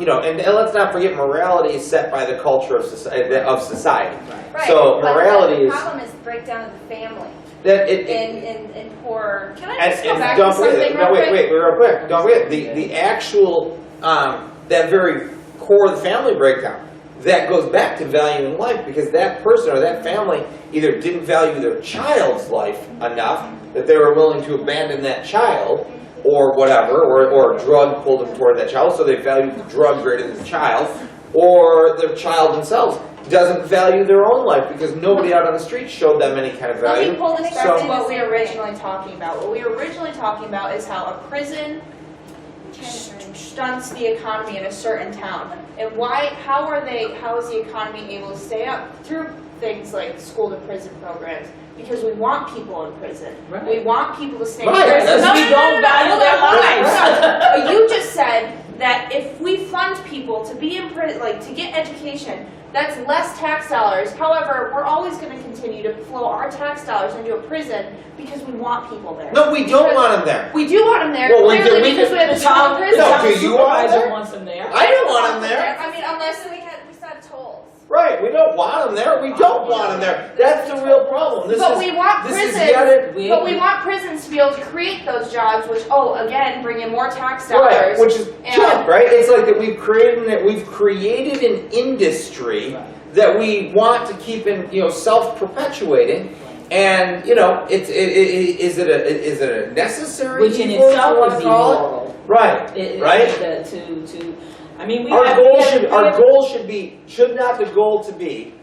Speaker 5: let's not forget morality is set by the culture of society.
Speaker 2: Right,
Speaker 5: So
Speaker 2: but
Speaker 5: morality
Speaker 2: the
Speaker 5: is
Speaker 2: problem is the breakdown of the family
Speaker 5: that
Speaker 2: in poor.
Speaker 3: Can I just go back
Speaker 5: don't
Speaker 3: to
Speaker 5: forget,
Speaker 3: something
Speaker 5: no,
Speaker 3: real
Speaker 5: wait,
Speaker 3: quick?
Speaker 5: real quick. Don't forget the actual that very core of the family breakdown. That goes back to valuing life, because that person or that family either didn't value their child's life enough that they were willing to abandon that child, or whatever, or a drug pulled them toward that child, so they valued the drug greater than the child, or the child themselves doesn't value their own life because nobody out on the street showed them any kind of
Speaker 3: Let
Speaker 5: value.
Speaker 3: me pull this back
Speaker 5: So-
Speaker 3: to what we were originally talking about. What we were originally talking about is how a prison stunts the economy in a certain town. And how is the economy able to stay up? Through things like school to prison programs. Because we want people in prison.
Speaker 1: Right.
Speaker 3: We want people to stay
Speaker 5: Right,
Speaker 3: in prison.
Speaker 5: that's-
Speaker 3: No,
Speaker 1: We
Speaker 3: no, no,
Speaker 1: don't
Speaker 3: no, no,
Speaker 1: value
Speaker 3: hold
Speaker 1: their
Speaker 3: on, hold on,
Speaker 1: lives.
Speaker 3: hold on. But you just said that if we fund people to be in prison, like to get education, that's less tax dollars. However, we're always going to continue to flow our tax dollars into a prison because we want people there.
Speaker 5: No, we don't want them there.
Speaker 3: We do want them there,
Speaker 5: Well, we
Speaker 3: clearly,
Speaker 5: do- we
Speaker 3: because
Speaker 5: do-
Speaker 3: we have a small prison.
Speaker 5: No, do you want them
Speaker 1: Supervisor
Speaker 5: there?
Speaker 1: wants them there.
Speaker 5: I don't want them there.
Speaker 3: I mean, unless
Speaker 2: we still have tolls.
Speaker 5: Right, we don't want them there. We don't want them there. That's the real problem.
Speaker 3: But we want
Speaker 5: this
Speaker 3: prisons,
Speaker 5: is yet
Speaker 3: but we want prisons to be able to create those jobs, which, again, bring in more tax
Speaker 5: right,
Speaker 3: dollars.
Speaker 5: which is
Speaker 3: And-
Speaker 5: junk, right? It's like that we've created an industry that we want to keep in, self-perpetuating. And is it a necessary
Speaker 1: Which in
Speaker 5: evil, if you
Speaker 1: itself
Speaker 5: wanna
Speaker 1: would be
Speaker 5: call it?
Speaker 1: moral.
Speaker 5: Right, right.
Speaker 1: I mean, we
Speaker 5: Our
Speaker 1: have-
Speaker 5: goal
Speaker 1: we have-
Speaker 5: should
Speaker 1: we
Speaker 5: our
Speaker 1: have-
Speaker 5: goal should not the goal to be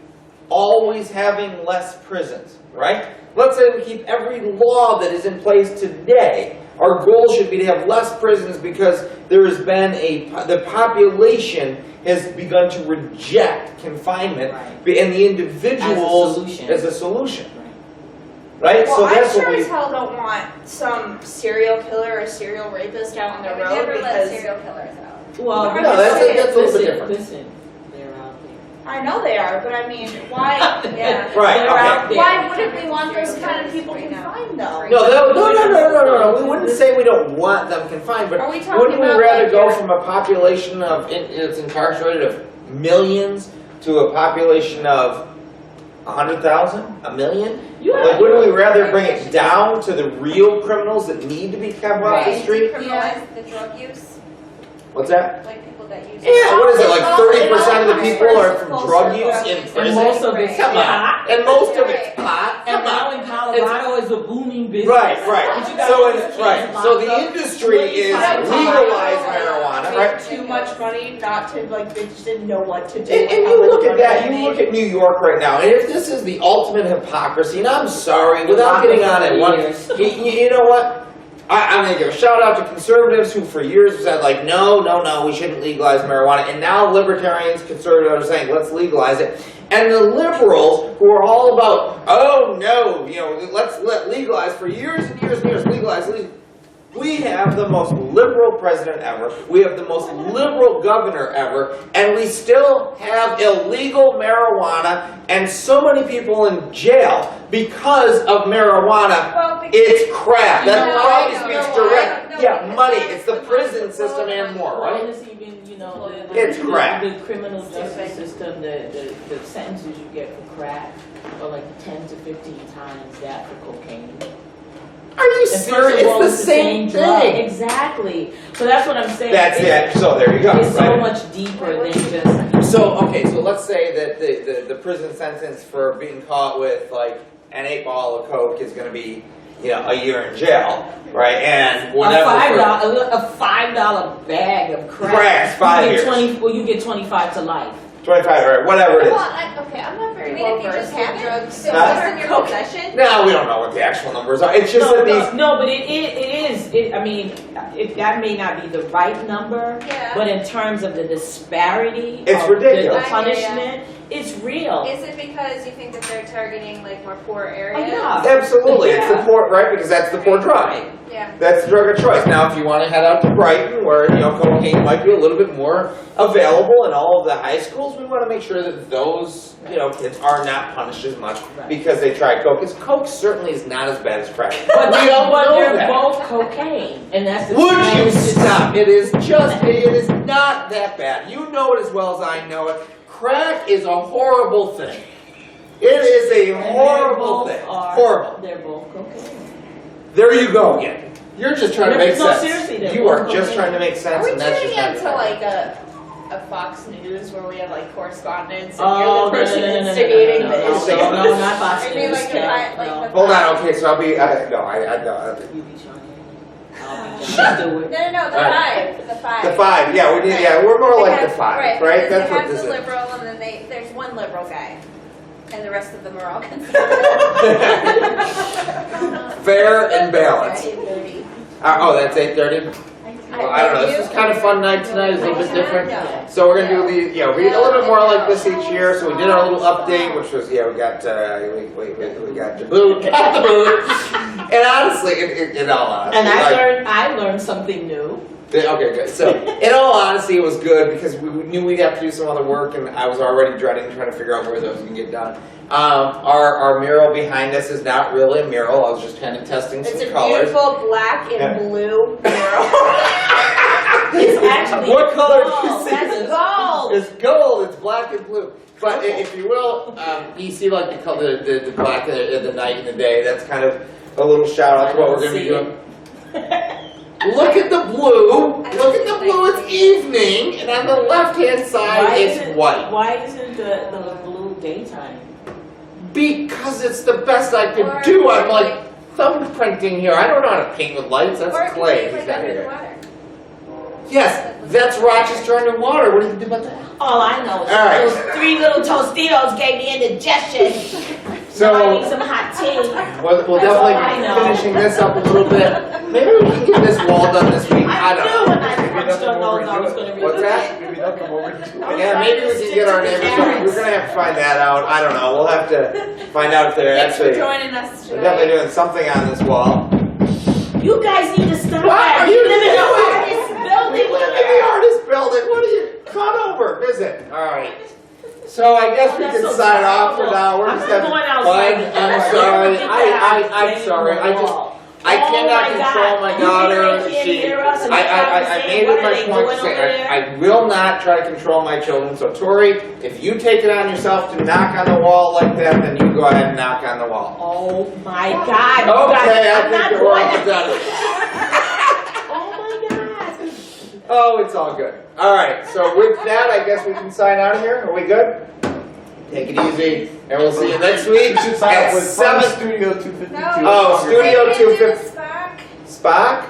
Speaker 5: always having less prisons, right? Let's say we keep every law that is in place today our goal should be to have less prisons because there has been the population has begun to reject confinement and the individuals as a solution. Right?
Speaker 3: Well,
Speaker 5: So
Speaker 3: I
Speaker 5: that's
Speaker 3: sure
Speaker 5: what we.
Speaker 3: as hell don't want some serial killer or serial rapist out on the
Speaker 2: I would
Speaker 3: road
Speaker 2: never let
Speaker 3: because
Speaker 2: serial killers out.
Speaker 1: Well,
Speaker 5: No, that's a little bit different.
Speaker 1: Listen, they're out there.
Speaker 3: I know they are, but I mean, why?
Speaker 2: Yeah.
Speaker 5: Right,
Speaker 1: They're
Speaker 5: okay.
Speaker 1: out there.
Speaker 3: Why wouldn't we want those kind of people
Speaker 2: Right now.
Speaker 3: confined though?
Speaker 5: No. We wouldn't say we don't want them confined, but
Speaker 3: Are we talking
Speaker 5: wouldn't we
Speaker 3: about,
Speaker 5: rather
Speaker 3: like,
Speaker 5: go
Speaker 3: your-
Speaker 5: from a population of it's incarcerated of millions to a population of 100,000, a million? Like, wouldn't we rather bring it down to the real criminals that need to be kept off the
Speaker 2: Right.
Speaker 5: street?
Speaker 2: Decriminalize the drug use,
Speaker 5: What's that?
Speaker 2: like people that use.
Speaker 5: Yeah, what is it, like
Speaker 3: It all-
Speaker 5: 30% of the
Speaker 3: it all
Speaker 5: people are
Speaker 3: comes
Speaker 5: from
Speaker 3: full
Speaker 5: drug
Speaker 3: circle.
Speaker 5: use in
Speaker 1: And
Speaker 5: prison?
Speaker 1: most of it's
Speaker 5: Come on,
Speaker 1: pot.
Speaker 5: and most of it's pot,
Speaker 1: And
Speaker 5: come
Speaker 1: now
Speaker 5: on.
Speaker 1: in Colorado is a booming business.
Speaker 5: Right,
Speaker 1: But
Speaker 5: right.
Speaker 1: you got
Speaker 5: So
Speaker 1: all
Speaker 5: it's,
Speaker 1: these
Speaker 5: right,
Speaker 1: kids
Speaker 5: so
Speaker 1: locked
Speaker 5: the
Speaker 1: up.
Speaker 5: industry is legalize marijuana, right?
Speaker 3: Too much money not to, like, they just didn't know what to do.
Speaker 5: And
Speaker 3: with
Speaker 5: you
Speaker 3: how much
Speaker 5: look at
Speaker 3: money
Speaker 5: that,
Speaker 3: they
Speaker 5: you look
Speaker 3: made.
Speaker 5: at New York right now, and if this is the ultimate hypocrisy, and I'm sorry, without getting on it, you know what? I'm gonna give a shout out to conservatives who for years have said like, no, we shouldn't legalize marijuana, and now libertarians, conservatives are saying, let's legalize it. And the liberals who are all about, oh no, let's legalize for years and years and years, legalize. We have the most liberal president ever. We have the most liberal governor ever. And we still have illegal marijuana and so many people in jail because of marijuana.
Speaker 2: Well, because-
Speaker 5: It's crap. That
Speaker 2: No,
Speaker 5: probably
Speaker 2: no,
Speaker 5: speaks
Speaker 2: no,
Speaker 5: direct.
Speaker 2: no,
Speaker 5: Yeah,
Speaker 2: because
Speaker 5: money.
Speaker 2: that's
Speaker 5: It's the
Speaker 2: the
Speaker 5: prison
Speaker 2: money.
Speaker 5: system and more,
Speaker 1: Well,
Speaker 5: right?
Speaker 1: and it's even,
Speaker 5: It's crap.
Speaker 1: The criminal justice system, the sentences you get for crack are like 10 to 15 times that for cocaine.
Speaker 5: Are you
Speaker 1: And first
Speaker 5: serious?
Speaker 1: of all,
Speaker 5: It's the same
Speaker 1: drug.
Speaker 5: thing.
Speaker 1: Exactly. So that's what I'm saying.
Speaker 5: That's it. So there you go.
Speaker 1: It's so
Speaker 5: right?
Speaker 1: much deeper than just.
Speaker 5: So, okay, so let's say that the prison sentence for being caught with like an 8-ball of coke is going to be, a year in jail, right? And whatever.
Speaker 1: A $5 bag of crack.
Speaker 5: Crack's 5 years.
Speaker 1: You get 25 to life.
Speaker 5: 25, right? Whatever it is.
Speaker 3: Well, I'm not
Speaker 2: I
Speaker 3: very
Speaker 2: mean,
Speaker 3: well
Speaker 2: if you
Speaker 3: versed
Speaker 2: just
Speaker 3: in
Speaker 2: have
Speaker 3: drugs.
Speaker 2: drugs,
Speaker 5: Huh?
Speaker 2: it's in your possession.
Speaker 5: No, we don't know what the actual numbers are. It's just that these.
Speaker 1: No, but it is. That may not be the right number,
Speaker 2: Yeah.
Speaker 1: but in terms of the disparity
Speaker 5: It's
Speaker 1: of
Speaker 5: ridiculous.
Speaker 1: the punishment, it's real.
Speaker 2: Is it because you think that they're targeting like more poor areas?
Speaker 1: yeah.
Speaker 5: Absolutely, it's the
Speaker 1: Yeah.
Speaker 5: poor, right? Because that's the poor drug.
Speaker 1: Right.
Speaker 2: Yeah.
Speaker 5: That's the drug of choice. Now, if you want to head out to Brighton, where cocaine might be a little bit more available in all of the high schools, we want to make sure that those kids are not punished as much
Speaker 1: Right.
Speaker 5: because they tried coke. Because coke certainly is not as bad as crack.
Speaker 1: But,
Speaker 5: we don't
Speaker 1: but
Speaker 5: know
Speaker 1: they're
Speaker 5: that.
Speaker 1: both cocaine, and that's the
Speaker 5: Would you
Speaker 1: thing.
Speaker 5: stop? It is not that bad. You know it as well as I know it. Crack is a horrible thing. It is a
Speaker 1: And
Speaker 5: horrible thing. Horrible.
Speaker 1: They're both cocaine.
Speaker 5: There you go again. You're just trying to make
Speaker 1: No,
Speaker 5: sense.
Speaker 1: seriously, they're
Speaker 5: You are
Speaker 1: both
Speaker 5: just
Speaker 1: cocaine.
Speaker 5: trying to make
Speaker 3: Are
Speaker 5: sense,
Speaker 3: we
Speaker 5: and that's
Speaker 3: turning
Speaker 5: just not
Speaker 3: into
Speaker 5: gonna
Speaker 3: like a Fox News where we have like correspondence and
Speaker 1: Oh,
Speaker 3: you're the person
Speaker 1: no,
Speaker 3: instigating
Speaker 1: no,
Speaker 3: the
Speaker 1: no,
Speaker 3: issue?
Speaker 1: no, no, not Fox
Speaker 2: I mean,
Speaker 1: News.
Speaker 2: like the
Speaker 1: no,
Speaker 2: like
Speaker 1: no.
Speaker 2: the
Speaker 5: Hold on, okay, so I'll be, no,
Speaker 1: You be John Haney. I'll be John Stewart.
Speaker 2: No, the
Speaker 5: All
Speaker 2: five, the five.
Speaker 5: the 5, yeah, we need, yeah, we're more
Speaker 2: They
Speaker 5: like the
Speaker 2: have-
Speaker 5: 5, right?
Speaker 2: because
Speaker 5: That's
Speaker 2: they
Speaker 5: what
Speaker 2: have
Speaker 5: this
Speaker 2: the
Speaker 5: is.
Speaker 2: liberal, and then there's one liberal guy, and the rest of them are all conservative.
Speaker 5: Fair and balanced.
Speaker 3: 8:30.
Speaker 5: Oh, that's 8:30? Well, I don't know, this is kind of fun night tonight, it's a little bit different. So we're gonna do we a little bit more like this each year. So we did our little update, which was, we got, we got the boot, got the boot. And honestly, in all honesty.
Speaker 1: And
Speaker 5: like-
Speaker 1: I learned something new.
Speaker 5: Okay, good. So, in all honesty, it was good because we knew we'd have to do some other work, and I was already dreading trying to figure out where those can get done. Our mural behind us is not really a mural. I was just kind of testing some
Speaker 3: It's a
Speaker 5: colors.
Speaker 3: beautiful black and
Speaker 5: Yeah.
Speaker 3: blue mural.
Speaker 1: It's actually
Speaker 5: What color do you
Speaker 1: gold.
Speaker 5: see?
Speaker 1: That's gold.
Speaker 5: It's gold. It's black and blue. But if you will, you see like the color, the black in the night and the day. That's kind of a little shout out to what we're going to be doing. Look at the blue. Look at the blue. It's evening, and on the left-hand side, it's white.
Speaker 1: Why isn't the blue daytime?
Speaker 5: Because it's the best I could
Speaker 2: Or-
Speaker 5: do.
Speaker 2: or
Speaker 5: I'm like thumbprinting here. I don't know how to paint with lights. That's
Speaker 2: Or it could
Speaker 5: clay.
Speaker 2: be
Speaker 5: He's
Speaker 2: like
Speaker 5: not
Speaker 2: under the
Speaker 5: here.
Speaker 2: water.
Speaker 5: Yes, that's Rochester underwater. What do you do about that?
Speaker 1: All I know is
Speaker 5: All right.
Speaker 1: those 3 little Tostitos gave me indigestion. Somebody need
Speaker 5: So,
Speaker 1: some hot tea.
Speaker 5: we'll
Speaker 1: That's all I
Speaker 5: definitely
Speaker 1: know.
Speaker 5: be finishing this up a little bit. Maybe we can get this wall done this week, I
Speaker 1: I
Speaker 5: don't
Speaker 1: knew
Speaker 5: know.
Speaker 1: when I punched on those I was gonna
Speaker 5: What's that?
Speaker 6: Maybe they'll come over to
Speaker 5: Yeah, maybe we can get our neighbors, we're gonna have to find that out, I don't know, we'll have to find out if they're
Speaker 2: Thanks for
Speaker 5: actually,
Speaker 2: joining us
Speaker 5: they're definitely
Speaker 2: tonight.
Speaker 5: doing something on this wall.
Speaker 1: You guys need to stop
Speaker 5: What
Speaker 1: that.
Speaker 5: are you
Speaker 1: live in the
Speaker 5: doing?
Speaker 1: hardest
Speaker 5: We
Speaker 1: building
Speaker 5: live in the
Speaker 1: here.
Speaker 5: artist building, what are you, come over, visit, alright. So I guess we
Speaker 1: That's
Speaker 5: can
Speaker 1: so
Speaker 5: sign off for
Speaker 1: terrible.
Speaker 5: now, we're
Speaker 1: I'm
Speaker 5: just
Speaker 1: not
Speaker 5: having
Speaker 1: going
Speaker 5: fun,
Speaker 1: outside.
Speaker 5: I'm sorry, I'm sorry, I cannot control my daughter, she, I made it my point to say, I will not try to control my children, so Tori, if you take it on yourself to knock on the wall like that, then you go ahead and knock on the wall.
Speaker 1: Oh my God. you guys,
Speaker 5: Okay, I
Speaker 1: I'm not
Speaker 5: think we're
Speaker 1: going
Speaker 5: all
Speaker 1: to-
Speaker 5: done.
Speaker 1: Oh my God.
Speaker 5: Oh, it's all good. Alright, so with that, I guess we can sign out of here, are we good? Take it easy, and we'll see you next week
Speaker 6: You should sign
Speaker 5: at
Speaker 6: up with
Speaker 5: 7.
Speaker 6: Studio 252.
Speaker 2: No.
Speaker 5: Oh, Studio
Speaker 2: Maybe do
Speaker 5: 250.
Speaker 2: the Spock.
Speaker 5: Spock?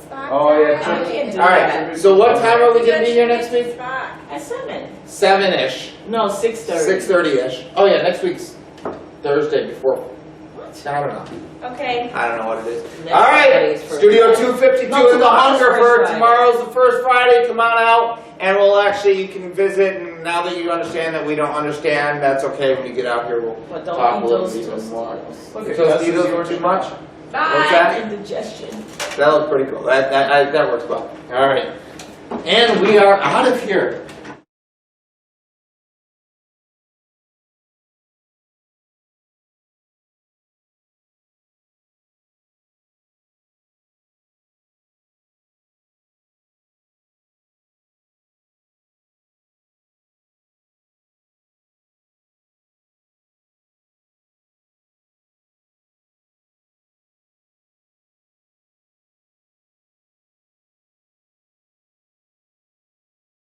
Speaker 2: Spock
Speaker 6: Oh, yeah,
Speaker 2: time.
Speaker 1: I can't do
Speaker 5: Alright,
Speaker 1: that.
Speaker 5: so what time are we gonna be here next week?
Speaker 2: Spock.
Speaker 1: At 7.
Speaker 5: 7-ish,
Speaker 1: No, 6:30.
Speaker 5: 6:30-ish. Oh yeah, next week's Thursday before.
Speaker 1: What?
Speaker 5: I don't know.
Speaker 2: Okay.
Speaker 5: I don't know what it is.
Speaker 1: Next
Speaker 5: Alright,
Speaker 1: Friday is first
Speaker 5: Studio
Speaker 1: Friday.
Speaker 5: 252
Speaker 1: No,
Speaker 5: in the
Speaker 1: tomorrow's
Speaker 5: Hungerford.
Speaker 1: first Friday.
Speaker 5: Tomorrow's the first Friday. Come on out, and we'll actually, you can visit. And now that you understand that we don't understand, that's okay. When you get out here, we'll
Speaker 1: But don't
Speaker 5: talk a
Speaker 1: eat
Speaker 5: little
Speaker 1: those
Speaker 5: even more.
Speaker 1: Tostitos.
Speaker 6: Okay,
Speaker 5: Tostitos were too much. What's
Speaker 2: Bye.
Speaker 5: that?
Speaker 1: Indigestion.
Speaker 5: That looks pretty cool. That works well. All right, and we are out of here.